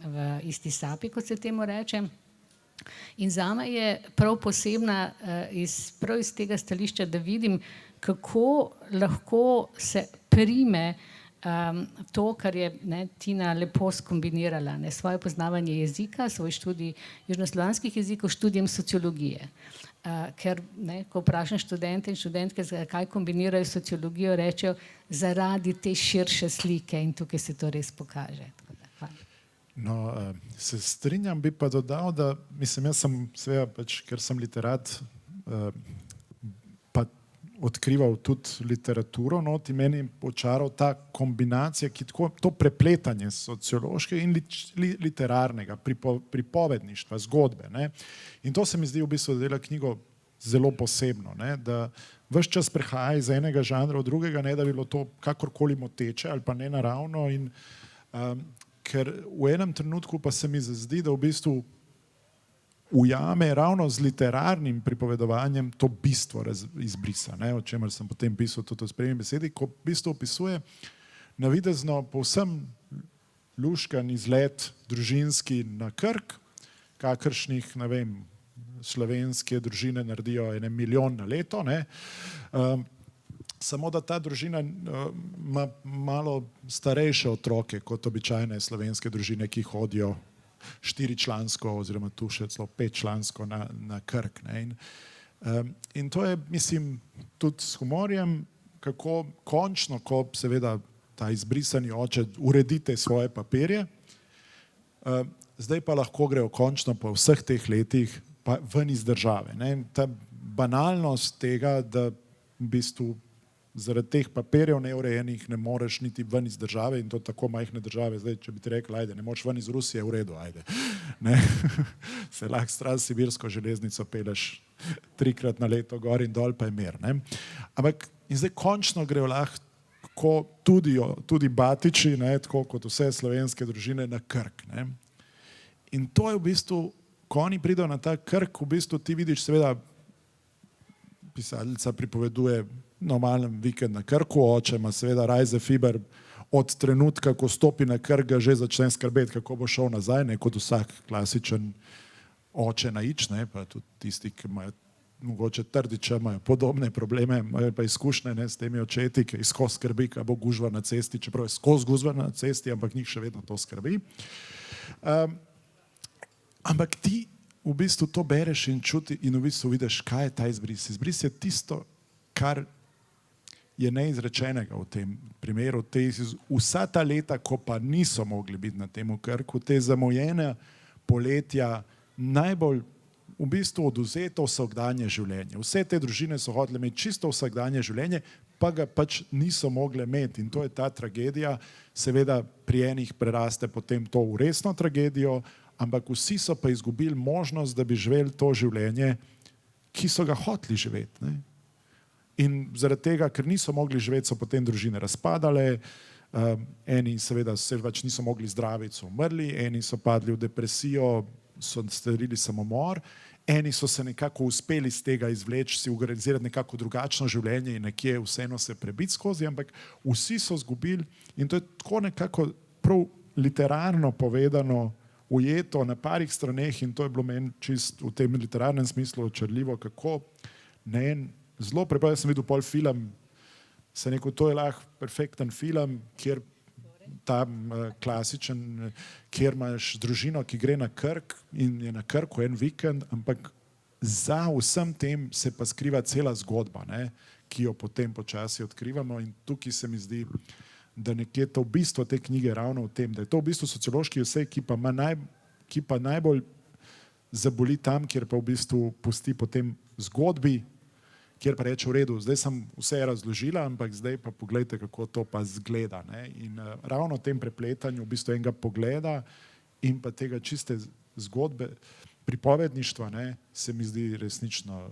v isti sapi, kot se temu reče. In zame je prav posebna prav iz tega stališča, da vidim, kako lahko se prime to, kar je Tina lepo skombinirala, svoje poznavanje jezika, svoj študij južnoslovanskih jezikov, študijem sociologije. Ker, ko vprašam študente in študentke, zakaj kombinirajo sociologijo, rečejo, zaradi te širše slike in tukaj se to res pokaže. No, se strinjam, bi pa dodal, da mislim, jaz sem seveda pač, ker sem literat, pa odkrival tudi literaturo, no, ti meni očaral ta kombinacija, ki tako, to prepletanje sociološkega in literarnega, pripovedništva, zgodbe, ne. In to se mi zdi v bistvu, da dela knjigo zelo posebno, ne, da ves čas prehaja iz enega žanra v drugega, ne da bi bilo to kakorkoli moteče ali pa nenaravno in ker v enem trenutku pa se mi zdi, da v bistvu ujame ravno z literarnim pripovedovanjem to bistvo izbrisa, ne, o čemer sem potem pisal tudi v spremni besedi, ko v bistvu opisuje navidezno povsem luškan izlet družinski na Krk, kakršnih, ne vem, slovenske družine naredijo 1 milijon na leto, ne. Samo da ta družina ima malo starejše otroke kot običajne slovenske družine, ki hodijo 4-člansko oziroma tu še celo 5-člansko na Krk. In to je, mislim, tudi s humorjem, kako končno, ko seveda ta izbrisani oče uredite svoje papirje, zdaj pa lahko grejo končno po vseh teh letih pa ven iz države. Ta banalnost tega, da v bistvu zaradi teh papirjev neurejenih ne moreš niti ven iz države in to tako majhne države. Zdaj, če bi ti rekli, ajde, ne moreš ven iz Rusije, v redu, ajde. Ne? Se lahko s Transsibirsko železnico peleš 3-krat na leto gor in dol, pa je mir. Ne? Ampak in zdaj končno grejo lahko tudi Batiči, ne, tako kot vse slovenske družine, na Krk. Ne? In to je v bistvu, ko oni pridejo na ta Krk, v bistvu ti vidiš, seveda pisateljica pripoveduje normalen vikend na Krku, oče ima seveda Reisefiber od trenutka, ko stopi na Krk, ga že začne skrbeti, kako bo šel nazaj, ne, kot vsak klasičen oče na ič, ne, pa tudi tisti, ki imajo mogoče Trdiča, imajo podobne probleme, imajo pa izkušnje, ne, s temi očeti, ki skozi skrbi, kaj bo gužva na cesti, čeprav je skozi gužva na cesti, ampak njih še vedno to skrbi. Ampak ti v bistvu to bereš in čuti in v bistvu vidiš, kaj je ta izbris. Izbris je tisto, kar je neizrečenega v tem primeru. Vsa ta leta, ko pa niso mogli biti na tem Krku, te zamujene poletja, najbolj v bistvu oduzeto vsakdanje življenje. Vse te družine so hotele imeti čisto vsakdanje življenje, pa ga pač niso mogle imeti. In to je ta tragedija, seveda pri enih preraste potem to v resno tragedijo, ampak vsi so pa izgubili možnost, da bi živeli to življenje, ki so ga hoteli živeti. Ne? In zaradi tega, ker niso mogli živeti, so potem družine razpadale, eni seveda se pač niso mogli zdraviti, so umrli, eni so padli v depresijo, so storili samomor, eni so se nekako uspeli iz tega izvleči, si organizirati nekako drugačno življenje in nekje vseeno se prebiti skozi, ampak vsi so izgubili in to je tako nekako prav literarno povedano, ujeto na parih straneh in to je bilo meni čist v tem literarnem smislu očarljivo, kako ne zelo preprosto. Jaz sem videl pol film, se rekel, to je lahko perfekten film, kjer ta klasičen, kjer imaš družino, ki gre na Krk in je na Krku en vikend, ampak za vsem tem se pa skriva cela zgodba, ne, ki jo potem počasi odkrivamo in tukaj se mi zdi, da nekje to bistvo te knjige ravno v tem, da je to v bistvu sociološki esej, ki pa najbolj zaboli tam, kjer pa v bistvu pusti potem zgodbi, kjer pa reče v redu, zdaj sem vse razložila, ampak zdaj pa pogledajte, kako to pa zgleda. Ne? In ravno v tem prepletanju v bistvu enega pogleda in pa tega čiste zgodbe pripovedništva, ne, se mi zdi resnično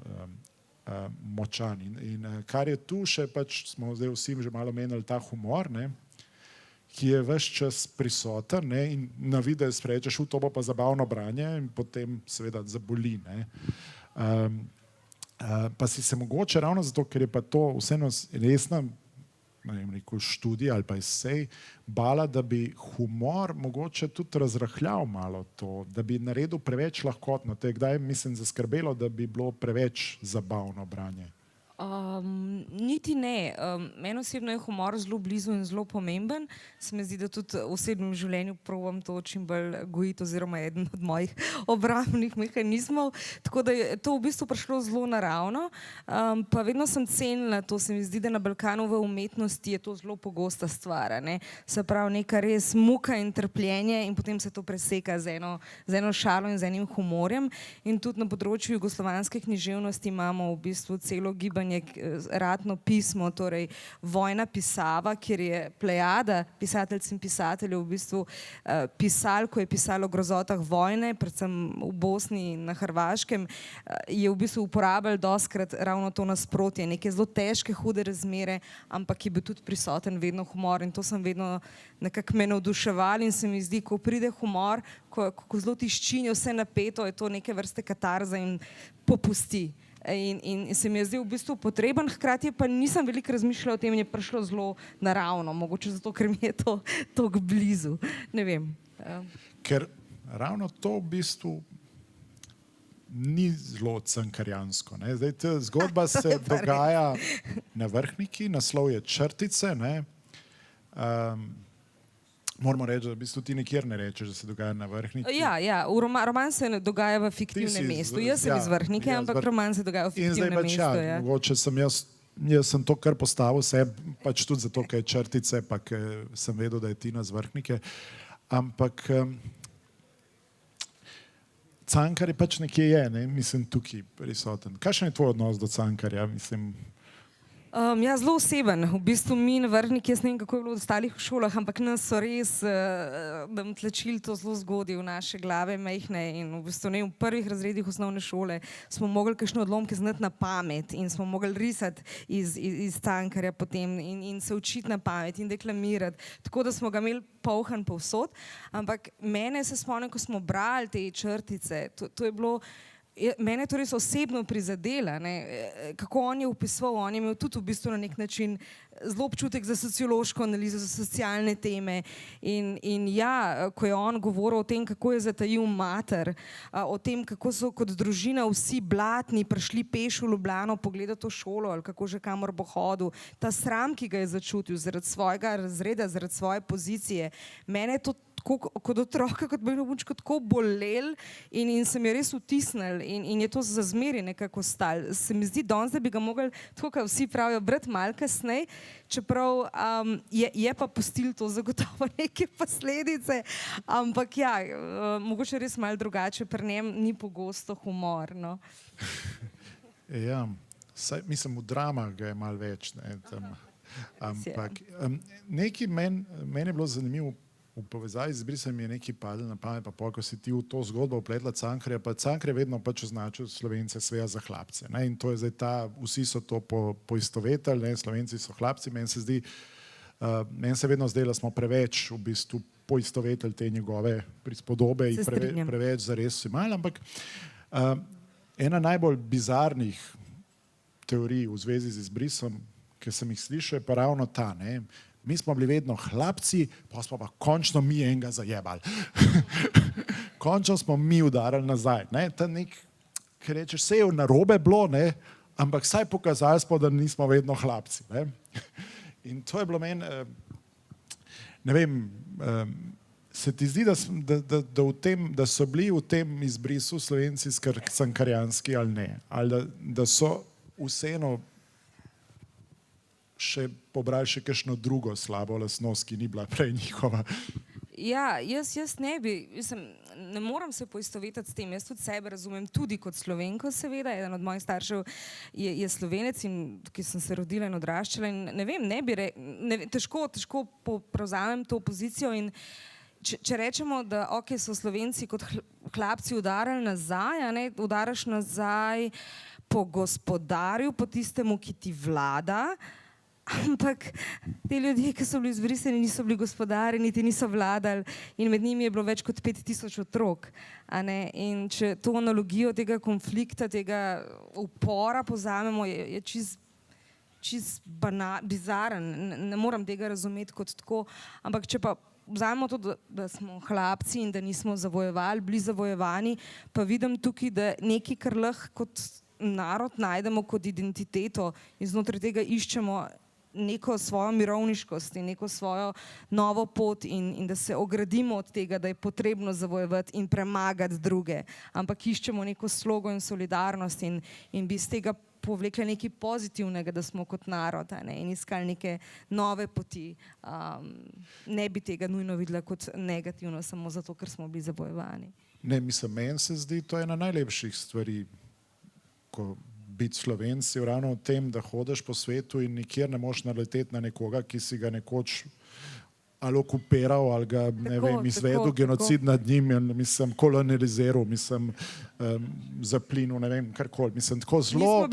močan. In kar je tu še, pač smo zdaj vsi že malo menili ta humor, ne, ki je ves čas prisoten, ne, in na videz rečeš, to bo pa zabavno branje in potem seveda zaboli. Ne. Pa si se mogoče ravno zato, ker je pa to vseeno resna študija ali pa esej, bala, da bi humor mogoče tudi razrahljal malo to, da bi naredil preveč lahkotno. To je kdaj, mislim, zaskrbelo, da bi bilo preveč zabavno branje. Niti ne. Meni osebno je humor zelo blizu in zelo pomemben. Se mi zdi, da tudi v osebnem življenju probujem to čim bolj gojiti, oziroma eden od mojih obrambnih mehanizmov. Tako da je to v bistvu prišlo zelo naravno. Pa vedno sem cenila to, se mi zdi, da na Balkanu v umetnosti je to zelo pogosta stvar. Ne? Se pravi, neka res muka in trpljenje in potem se to preseka z eno šalo in z enim humorjem. In tudi na področju jugoslovanske književnosti imamo v bistvu celo gibanje ratno pismo, torej vojna pisava, kjer je plejada pisateljic in pisateljev v bistvu pisal, ko je pisalo o grozotah vojne, predvsem v Bosni in na Hrvaškem, je v bistvu uporabljal dostikrat ravno to nasprotje, neke zelo težke, hude razmere, ampak je bil tudi prisoten vedno humor in to sem vedno nekako me navduševal in se mi zdi, ko pride humor, ko zelo tiščini vse napeto, je to neke vrste katarza in popusti. In se mi je zdaj v bistvu potreben, hkrati pa nisem veliko razmišljala o tem in je prišlo zelo naravno, mogoče zato, ker mi je to tako blizu, ne vem. Ker ravno to v bistvu ni zelo cankarjansko. Ne? Zdaj, ta zgodba se dogaja na Vrhniki, naslov je Črtice, ne? Moramo reči, da v bistvu ti nikjer ne rečeš, da se dogaja na Vrhniki. Ja, roman se dogaja v fiktivnem mestu. Jaz sem iz Vrhnike, ampak roman se dogaja v fiktivnem mestu. Ja, mogoče jaz sem to kar postavil sebi, pač tudi zato, ker je Črtice, pa ker sem vedel, da je Tina z Vrhnike. Ampak Cankar je pač nekje je, ne? Mislim, tukaj prisoten. Kakšen je tvoj odnos do Cankarja? Mislim... Ja, zelo oseben. V bistvu mi na Vrhniki, jaz ne vem, kako je bilo v ostalih šolah, ampak nas so res nam tlačili to zelo zgodaj v naše glave, majhne, in v bistvu ne, v prvih razredih osnovne šole smo mogli kakšne odlomke znati na pamet in smo mogli risati iz Cankarja potem in se učiti na pamet in deklamirati, tako da smo ga imeli polhan povsod, ampak mene se spomnim, ko smo brali te Črtice, to je bilo, mene je to res osebno prizadela, kako on je opisoval, on je imel tudi v bistvu na nek način zelo občutek za sociološko analizo, za socialne teme in ja, ko je on govoril o tem, kako je zatajil mater, o tem, kako so kot družina vsi blatni prišli peš v Ljubljano pogledati to šolo ali kako že kamor bo hodil, ta sram, ki ga je začutil zaradi svojega razreda, zaradi svoje pozicije, mene je to kot otroka, kot bi bilo tako bolel in se mi je res vtisnil in je to za zmeraj nekako ostalo. Se mi zdi danes, da bi ga mogli, tako kot vsi pravijo, brati malo kasneje, čeprav je pa pustil to zagotovo neke posledice, ampak ja, mogoče res malo drugače, pri njem ni pogosto humor. No. Ja, mislim, v dramah ga je malo več. Ne, tam. Ampak nekaj meni je bilo zanimivo, v povezavi z Izbrisom je nekaj padlo na pamet, pa ko si ti v to zgodbo vpletla Cankarja, pa Cankar je vedno pač označil Slovence sveja za hlapce. Ne? In to je zdaj vsi so to poistovetili, Slovenci so hlapci, meni se vedno zdelo, da smo preveč v bistvu poistovetili te njegove prispodobe in preveč zares si imeli, ampak ena najbolj bizarnih teorij v zvezi z Izbrisom, ki sem jih slišal, je pa ravno ta, ne? Mi smo bili vedno hlapci, pa smo pa končno mi enega zajebali. Končno smo mi udarili nazaj. Ker rečeš, se je narobe bilo, ne? Ampak saj pokazali smo, da nismo vedno hlapci. Ne? In to je bilo meni, ne vem, se ti zdi, da so bili v tem Izbrisu Slovenci cankarjanski ali ne? Ali da so vseeno še pobrali še kakšno drugo slabo lastnost, ki ni bila prej njihova. Ja, jaz ne bi, ne moram se poistovetiti s tem, jaz tudi sebe razumem tudi kot Slovenko, seveda, eden od mojih staršev je Slovenec in tukaj sem se rodila in odraščala in ne vem, težko prevzamem to pozicijo in če rečemo, da so Slovenci kot hlapci udarili nazaj, a ne, udaraš nazaj po gospodarju, po tistemu, ki ti vlada, ampak ti ljudje, ki so bili izbrisani, niso bili gospodari, niti niso vladali in med njimi je bilo več kot 5000 otrok. A ne? In če to analogijo tega konflikta, tega upora pozamemo, je čist bizaren, ne moram tega razumeti kot tako, ampak če pa vzamemo to, da smo hlapci in da nismo zavojevali, bili zavojevani, pa vidim tukaj, da nekaj, kar lahko kot narod najdemo kot identiteto in znotraj tega iščemo neko svojo mirovniškost in neko svojo novo pot in da se ogradimo od tega, da je potrebno zavojevati in premagati druge, ampak iščemo neko slogo in solidarnost in bi iz tega povlekli nekaj pozitivnega, da smo kot narod, ne, in iskali neke nove poti. Ne bi tega nujno videla kot negativno, samo zato, ker smo bili zabojevani. Ne, mislim, meni se zdi, to je ena najlepših stvari, ko biti Slovenci, ravno v tem, da hodiš po svetu in nikjer ne moš naleteti na nekoga, ki si ga nekoč ali okupiral, ali ga, ne vem, izvedel genocid nad njim, mislim, kolonializiral, mislim, zaplinil, ne vem, karkoli. Mislim, tako zelo,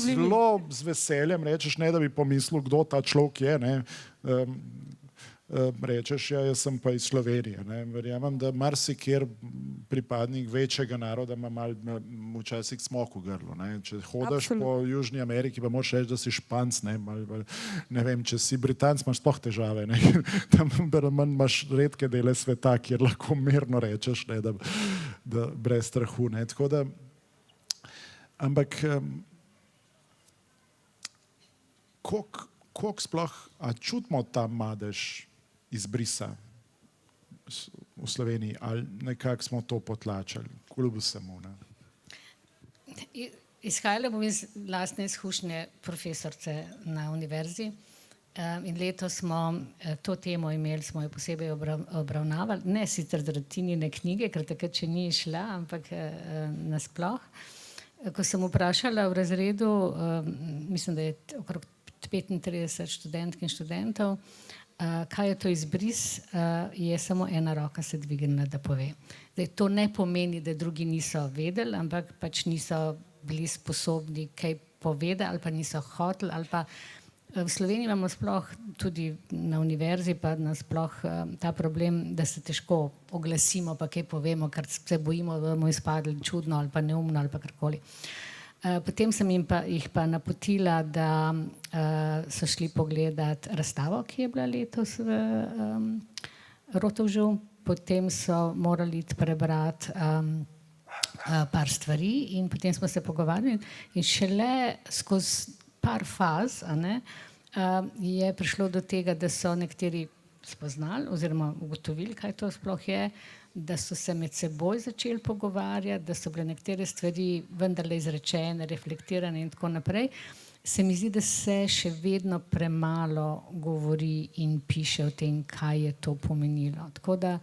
zelo z veseljem rečeš, ne da bi pomislil, kdo ta človek je, ne, rečeš, ja, jaz sem pa iz Slovenije. Ne. Verjamem, da marsikjer pripadnik večjega naroda ima malo včasih smok v grlu. Ne. Če hodaš po Južni Ameriki, pa moraš reči, da si Španc, ne vem, če si Britanc, imaš sploh težave. Ne. Tam imaš redke dele sveta, kjer lahko mirno rečeš, ne, da brez strahu. Ne. Tako da, ampak koliko sploh čutimo ta madež izbrisa v Sloveniji, ali nekako smo to potlačali, kljub vsemu? Izhajala bom iz lastne izkušnje profesorice na univerzi in letos smo to temo imeli, smo jo posebej obravnavali, ne sicer zaradi Tinine knjige, ker takrat še ni išla, ampak nasploh. Ko sem vprašala v razredu, mislim, da je okrog 35 študentk in študentov, kaj je to izbris, je samo ena roka se dvignila, da pove. Zdaj, to ne pomeni, da drugi niso vedeli, ampak pač niso bili sposobni kaj povedati ali pa niso hoteli. Ali pa v Sloveniji imamo sploh tudi na univerzi pa nasploh ta problem, da se težko oglasimo pa kaj povemo, ker se bojimo, da bomo izpadli čudno ali pa neumno ali pa karkoli. Potem sem jih pa napotila, da so šli pogledati razstavo, ki je bila letos v Rotovžu. Potem so morali prebrati par stvari in potem smo se pogovarjali in šele skozi par faz je prišlo do tega, da so nekateri spoznali oziroma ugotovili, kaj to sploh je, da so se med seboj začeli pogovarjati, da so bile nekatere stvari vendarle izrečene, reflektirane in tako naprej. Se mi zdi, da se še vedno premalo govori in piše o tem, kaj je to pomenilo. Tako da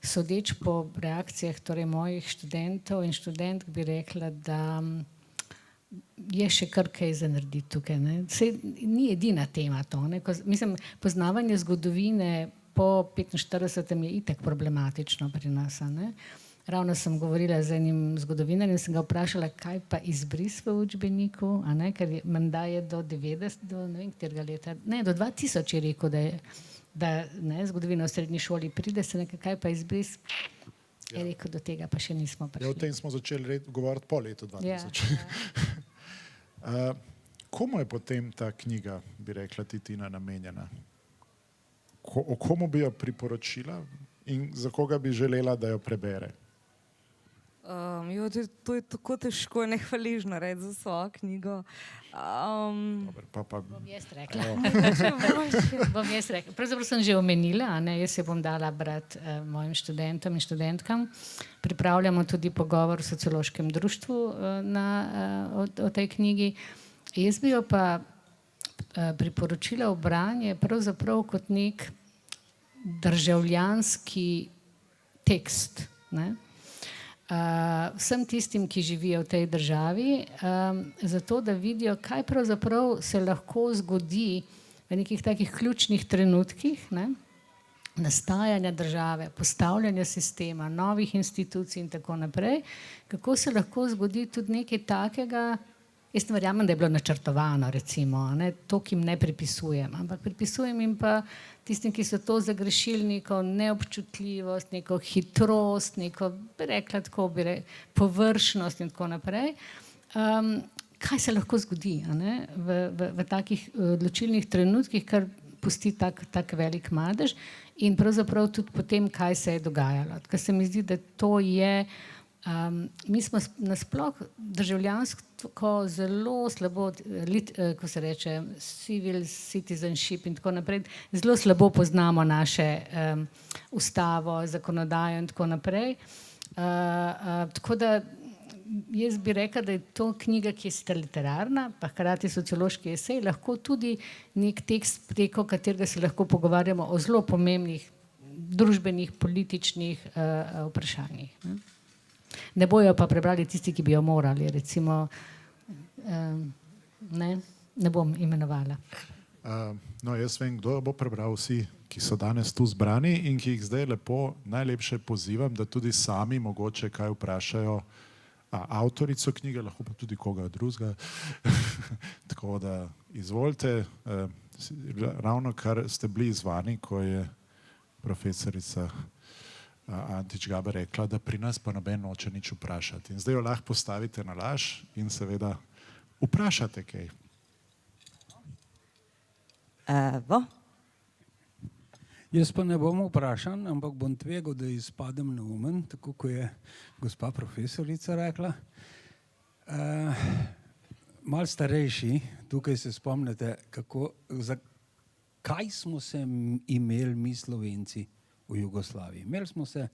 sodeč po reakcijah torej mojih študentov in študentk bi rekla, da je še kar kaj za narediti tukaj. Ne? Sej, ni edina tema to. Ne? Mislim, poznavanje zgodovine po 45. je itak problematično pri nas. Ne? Ravno sem govorila z enim zgodovinarjem in sem ga vprašala, kaj pa izbris v učbeniku, ker menda je do 90, do ne vem katerega leta, ne, do 2000 je rekel, da zgodovina v srednji šoli pride, se nekaj, kaj pa izbris, je rekel, do tega pa še nismo prišli. Ja, o tem smo začeli govoriti po letu 2000. Ja. Komu je potem ta knjiga, bi rekla Tina, namenjena? O komu bi jo priporočila in za koga bi želela, da jo prebere? To je tako težko in nehvaležno reči za svojo knjigo. Bom jaz rekla. Bom jaz rekla. Pravzaprav sem že omenila, jaz se bom dala brati mojim študentom in študentkam. Pripravljamo tudi pogovor v sociološkem društvu o tej knjigi. Jaz bi jo pa priporočila v branje pravzaprav kot nek državljanski tekst. Vsem tistim, ki živijo v tej državi, zato da vidijo, kaj pravzaprav se lahko zgodi v nekih takih ključnih trenutkih, nastajanja države, postavljanja sistema, novih institucij in tako naprej, kako se lahko zgodi tudi nekaj takega. Jaz ne verjamem, da je bilo načrtovano, recimo, ne, to, ki jim ne pripisujem, ampak pripisujem jim pa tistim, ki so to zagrešili, neko neobčutljivost, neko hitrost, neko, površnost in tako naprej. Kaj se lahko zgodi, a ne, v takih odločilnih trenutkih, kar pusti tak velik madež in pravzaprav tudi potem, kaj se je dogajalo. Ker se mi zdi, da to je, mi smo nasploh državljansko zelo slabo, ko se reče civil citizenship in tako naprej, zelo slabo poznamo naše ustavo, zakonodajo in tako naprej. Tako da jaz bi rekla, da je to knjiga, ki je sicer literarna, pa hkrati sociološki esej, lahko tudi nek tekst, preko katerega se lahko pogovarjamo o zelo pomembnih družbenih, političnih vprašanjih. Ne bojo pa prebrali tisti, ki bi jo morali, recimo, ne bom imenovala. No, jaz vem, kdo bo prebral, vsi, ki so danes tu zbrani in ki jih zdaj lepo, najlepše pozivam, da tudi sami mogoče kaj vprašajo avtorico knjige, lahko pa tudi koga drugega. Tako da izvolite, ravno kar ste bili izzvani, ko je profesorica Antič Gaber rekla, da pri nas pa noben noče nič vprašati. In zdaj jo lahko postavite na laž in seveda vprašate kaj. Evo. Jaz pa ne bom vprašan, ampak bom tvegal, da izpadem neumen, tako kot je gospa profesorica rekla. Mal starejši, tukaj se spomnite, kaj smo se imeli mi Slovenci v Jugoslaviji. Imeli smo se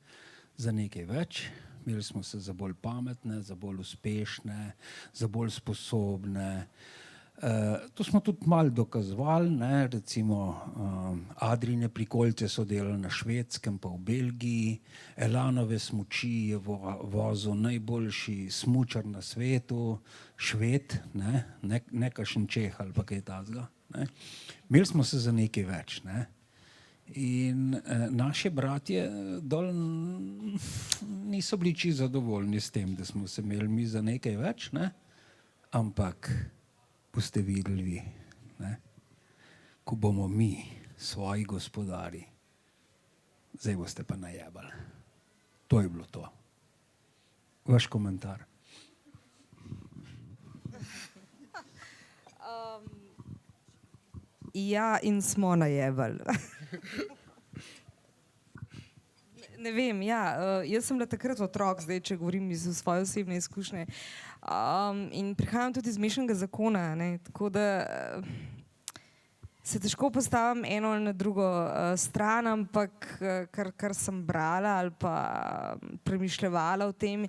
za nekaj več, imeli smo se za bolj pametne, za bolj uspešne, za bolj sposobne. To smo tudi malo dokazovali, ne, recimo Adrine prikolice so delali na Švedskem pa v Belgiji, Elanove smuči je vozil najboljši smučar na svetu, Šved, ne kakšen Čeh ali pa kaj takega. Imeli smo se za nekaj več, ne. In naši bratje dol niso bili čisto zadovoljni s tem, da smo se imeli mi za nekaj več, ne, ampak boste videli vi, ne? Ko bomo mi svoji gospodari, zdaj boste pa najebali. To je bilo to. Vaš komentar. Ja, in smo najebali. Ne vem, ja, jaz sem bila takrat otrok, zdaj, če govorim iz svoje osebne izkušnje. In prihajam tudi iz mešanega zakona, ne, tako da se težko postavim eno ali na drugo stran, ampak kar sem brala ali pa premišljevala o tem,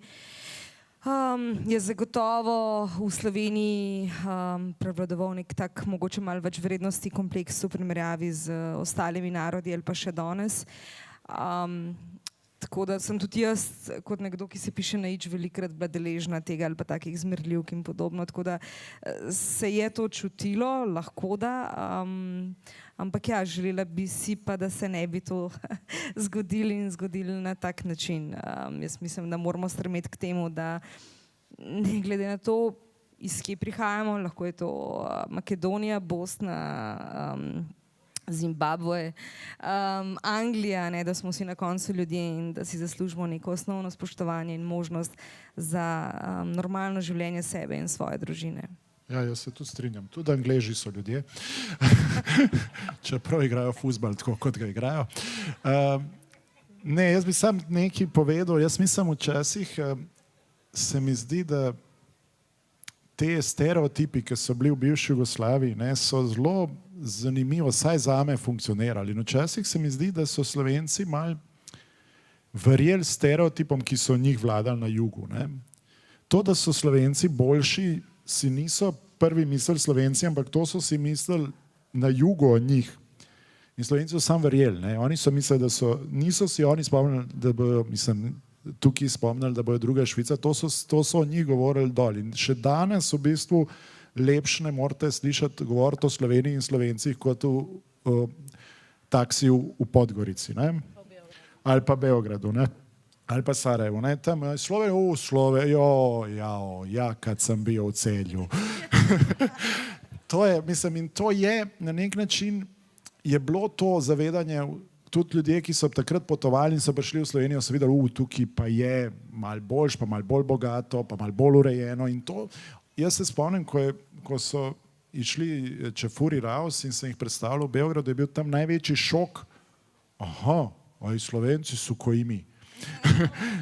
je zagotovo v Sloveniji prevladoval nek tak mogoče malo več vrednosti kompleks v primerjavi z ostalimi narodi ali pa še danes. Tako da sem tudi jaz, kot nekdo, ki se piše na ič, velikrat bila deležna tega ali pa takih zmerljivk in podobno, tako da se je to čutilo, lahko da, ampak ja, želela bi si pa, da se ne bi to zgodilo na tak način. Jaz mislim, da moramo stremeti k temu, da ne glede na to, iz kje prihajamo, lahko je to Makedonija, Bosna, Zimbabve, Anglija, ne, da smo si na koncu ljudje in da si zaslužimo neko osnovno spoštovanje in možnost za normalno življenje sebe in svoje družine. Ja, jaz se tudi strinjam. Tudi Angleži so ljudje, čeprav igrajo fuzbal tako, kot ga igrajo. Ne, jaz bi sam nekaj povedal. Jaz mislim, včasih se mi zdi, da te stereotipi, ki so bili v bivši Jugoslaviji, ne, so zelo zanimivo, saj zame funkcionirali. In včasih se mi zdi, da so Slovenci malo verjeli stereotipom, ki so njih vladali na jugu. Ne. To, da so Slovenci boljši, si niso prvi mislili Slovenci, ampak to so si mislili na jugu o njih. In Slovenci so sam verjeli. Ne. Oni so mislili, da so, niso si oni spomnili, da bojo, mislim, tukaj spomnili, da bojo druga Švica, to so o njih govorili dol. In še danes v bistvu lepše ne morate slišati govoriti o Sloveniji in Slovencih kot v taksi v Podgorici, ne? Ali pa Beogradu, ne? Ali pa Sarajevo, ne? Tam Slovenijo, ja, kad sem bil v Celju. To je, mislim, in to je na nek način, je bilo to zavedanje, tudi ljudje, ki so takrat potovali in so prišli v Slovenijo, so videli, tukaj pa je malo boljš, pa malo bolj bogato, pa malo bolj urejeno in to. Jaz se spomnim, ko so išli Čefuri Raus in sem jih predstavljal v Beogradu, je bil tam največji šok. Aha, Slovenci so ko i mi.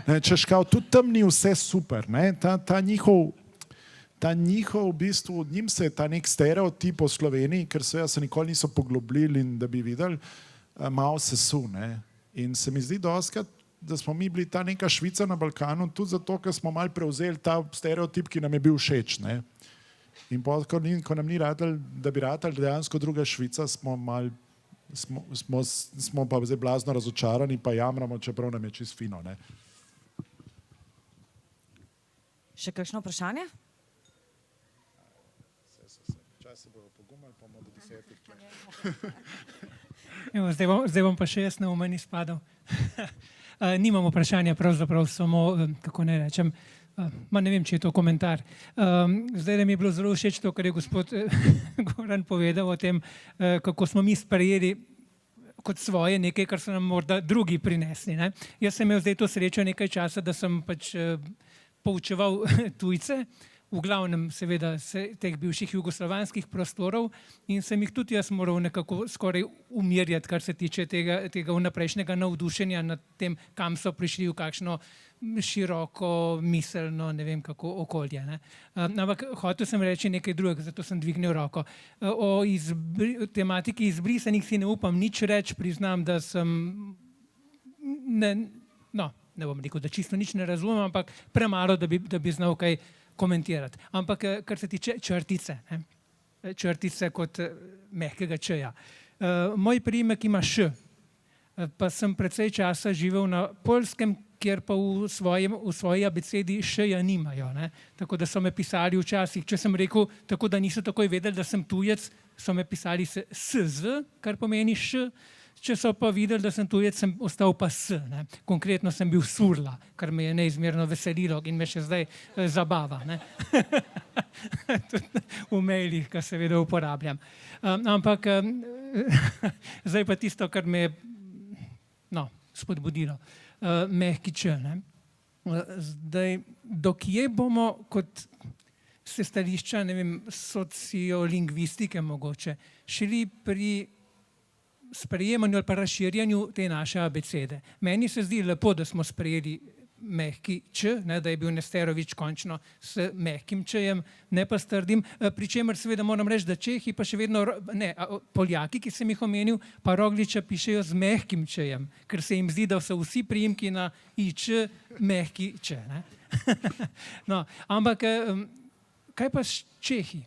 Češ kao, tudi tam ni vse super, ne? Ta njihov v bistvu, njim se je ta nek stereotip o Sloveniji, ker se nikoli niso poglobili in da bi videli, malo sesu, ne? In se mi zdi doskrat, da smo mi bili ta neka Švica na Balkanu, tudi zato, ker smo malo prevzeli ta stereotip, ki nam je bil všeč, ne? In ko nam ni radili, da bi radili dejansko druga Švica, smo pa zdaj blazno razočarani, pa jamramo, čeprav nam je čist fino, ne? Še kakšno vprašanje? Čas se bojo pogumali, pa bomo do 10. Zdaj bom pa še jaz na umen izpadal. Nimam vprašanja, pravzaprav samo, kako ne rečem, ne vem, če je to komentar. Zdaj mi je bilo zelo všeč to, kar je gospod Goran povedal o tem, kako smo mi sprejeli kot svoje nekaj, kar so nam morda drugi prinesli, ne? Jaz sem imel zdaj to srečo nekaj časa, da sem pač poučeval tujce, v glavnem seveda teh bivših jugoslovanskih prostorov in sem jih tudi jaz moral nekako skoraj umirjati, kar se tiče tega vnaprejšnjega navdušenja nad tem, kam so prišli, v kakšno široko, miselno, ne vem kako, okolje, ne? Ampak hotel sem reči nekaj drugega, zato sem dvignil roko. O tematiki izbrisanih si ne upam nič reči, priznam, da sem, ne bom rekel, da čisto nič ne razumem, ampak premalo, da bi znal kaj komentirati. Ampak kar se tiče črtice, ne? Črtice kot mehkega č-ja. Moj priimek ima š, pa sem precej časa živel na Poljskem, kjer pa v svoji abecedi š-ja nimajo, ne? Tako da so me pisali včasih, če sem rekel, tako da niso takoj vedeli, da sem tujec, so me pisali s, kar pomeni š, če so pa videli, da sem tujec, sem ostal pa s, ne? Konkretno sem bil surla, kar me je neizmerno veselilo in me še zdaj zabava, ne? Tudi v mailih, kar seveda uporabljam. Ampak zdaj pa tisto, kar me je spodbudilo. Mehki č, ne? Zdaj, dokje bomo kot se stališča, ne vem, sociolingvistike mogoče, šli pri sprejemanju ali pa razširjanju te naše abecede. Meni se zdi lepo, da smo sprejeli mehki č, ne, da je bil Nesterovič končno s mehkim č-jem, ne pa s trdim, pri čemer seveda moram reči, da Čehi pa še vedno, ne, Poljaki, ki sem jih omenil, pa Rogliča pišejo z mehkim č-jem, ker se jim zdi, da so vsi priimki na ič mehki č, ne. No, ampak kaj pa s Čehi,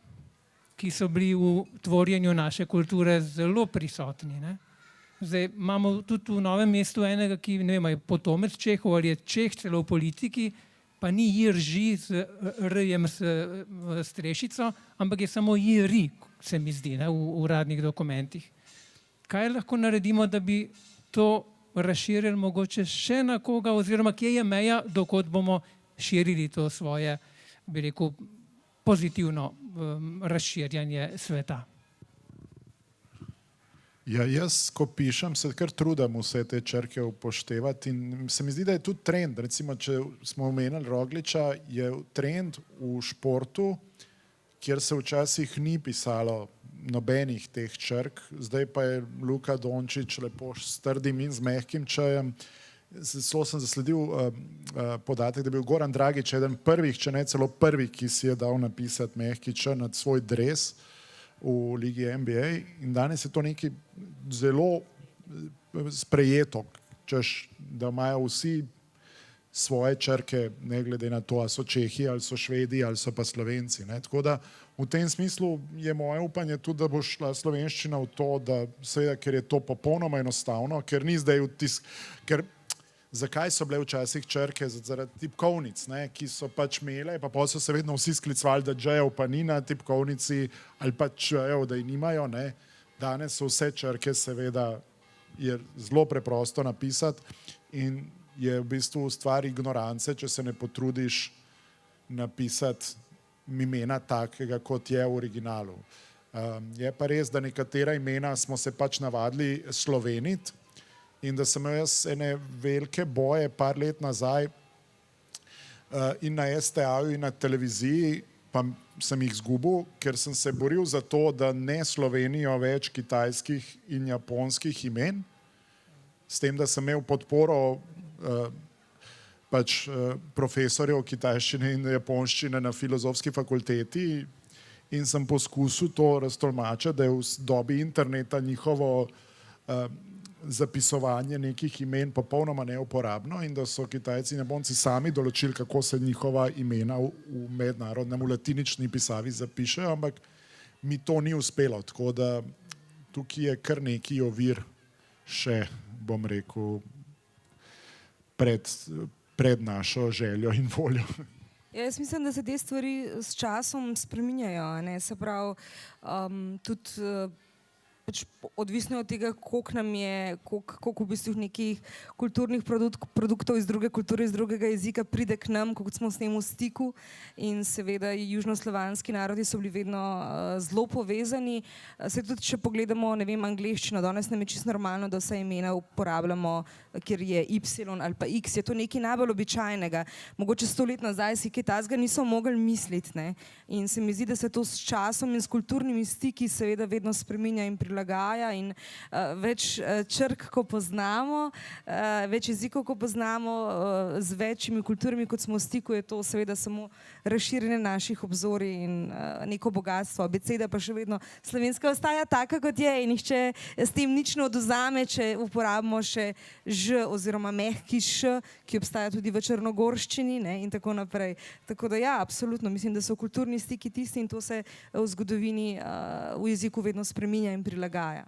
ki so bili v tvorjenju naše kulture zelo prisotni, ne? Zdaj imamo tudi v Novem mestu enega, ki ne vem, je potomec Čehov ali je Čeh celo v politiki, pa ni Jirži z r-jem s strešico, ampak je samo Jiri, se mi zdi, ne, v uradnih dokumentih. Kaj lahko naredimo, da bi to razširili mogoče še na koga oziroma kje je meja, dokot bomo širili to svoje, bi rekel, pozitivno razširjanje sveta? Ja, jaz, ko pišem, se kar trudim vse te črke upoštevati in se mi zdi, da je tudi trend. Recimo, če smo omenili Rogliča, je trend v športu, kjer se včasih ni pisalo nobenih teh črk, zdaj pa je Luka Dončić lepo s trdim in z mehkim č-jem. Zelo sem zasledil podatek, da je bil Goran Dragić eden prvih, če ne celo prvi, ki si je dal napisati mehki č nad svoj dres v ligi NBA in danes je to nekaj zelo sprejeto, češ, da imajo vsi svoje črke, ne glede na to, ali so Čehi, ali so Švedi, ali so pa Slovenci, ne? Tako da v tem smislu je moje upanje tudi, da bo šla slovenščina v to, da seveda, ker je to popolnoma enostavno, ker ni zdaj ker zakaj so bile včasih črke? Zaradi tipkovnic, ne, ki so pač imele, pa so se vedno vsi sklicvali, da džejev pa ni na tipkovnici ali pa džejev, da jih nimajo, ne. Danes so vse črke seveda je zelo preprosto napisati in je v bistvu stvar ignorance, če se ne potrudiš napisati imena takega, kot je v originalu. Je pa res, da nekatera imena smo se pač navadili sloveniti in da sem imel jaz ene velike boje par let nazaj in na STA-ju in na televiziji, pa sem jih izgubil, ker sem se boril za to, da ne Slovenijo več kitajskih in japonskih imen, s tem, da sem imel podporo pač profesorjev kitajščine in japonščine na filozofski fakulteti in sem poskusil to raztolmačiti, da je v dobi interneta njihovo zapisovanje nekih imen popolnoma neuporabno in da so Kitajci in Japonci sami določili, kako se njihova imena v mednarodnem, v latinični pisavi zapišejo, ampak mi to ni uspelo, tako da tukaj je kar neki ovir še, bom rekel, pred našo željo in voljo. Ja, jaz mislim, da se te stvari s časom spreminjajo, ne? Se pravi, tudi pač odvisno od tega, koliko nam je, koliko v bistvu nekih kulturnih produktov iz druge kulture, iz drugega jezika pride k nam, koliko smo s tem v stiku in seveda južnoslovanski narodi so bili vedno zelo povezani. Se tudi, če pogledamo, ne vem, angleščino, danes nam je čisto normalno, da vse imena uporabljamo, kjer je Y ali pa X, je to nekaj najbolj običajnega. Mogoče 100 let nazaj si kaj takega niso mogli misliti, ne? In se mi zdi, da se to s časom in s kulturnimi stiki seveda vedno spreminja in prilagaja in več črk, ko poznamo, več jezikov, ko poznamo, z večjimi kulturami, kot smo v stiku, je to seveda samo razširjanje naših obzorij in neko bogatstvo. Abeceda pa še vedno slovenska ostaja taka, kot je in nihče s tem nič ne odvzame, če uporabimo še Ž oziroma mehki Š, ki obstaja tudi v črnogorščini, ne, in tako naprej. Tako da ja, absolutno, mislim, da so kulturni stiki tisti in to se v zgodovini v jeziku vedno spreminja in prilagaja.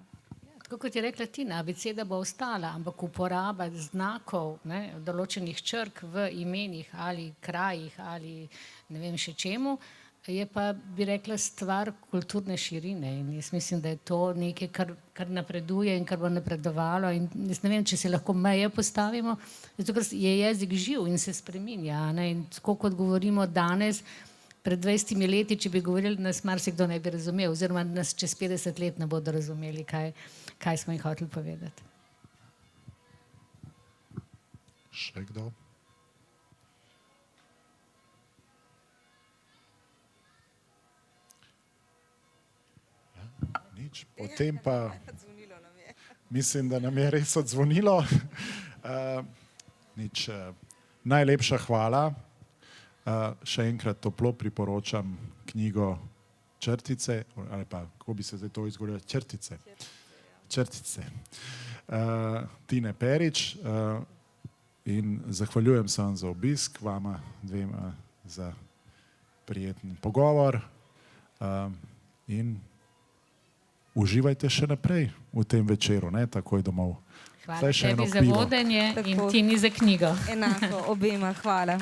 Tako kot je rekla Tina, abeceda bo ostala, ampak uporaba znakov, ne, določenih črk v imenih ali krajih ali ne vem še čemu, je pa, bi rekla, stvar kulturne širine in jaz mislim, da je to nekaj, kar napreduje in kar bo napredovalo in jaz ne vem, če se lahko meje postavimo, zato ker je jezik živ in se spreminja, ne, in tako kot govorimo danes, pred 20 leti, če bi govorili, nas marsikdo ne bi razumel oziroma nas čez 50 let ne bodo razumeli, kaj smo jih hoteli povedati. Še kdo? Potem pa mislim, da nam je res odzvonilo. Najlepša hvala. Še enkrat toplo priporočam knjigo Črtice, ali pa kako bi se zdaj to izgovorilo, Črtice. Tine Perič in zahvaljujem se vam za obisk, vama dvema za prijeten pogovor in uživajte še naprej v tem večeru, ne takoj domov. Hvala tebi za vodenje in Tini za knjigo. Enako, obema, hvala.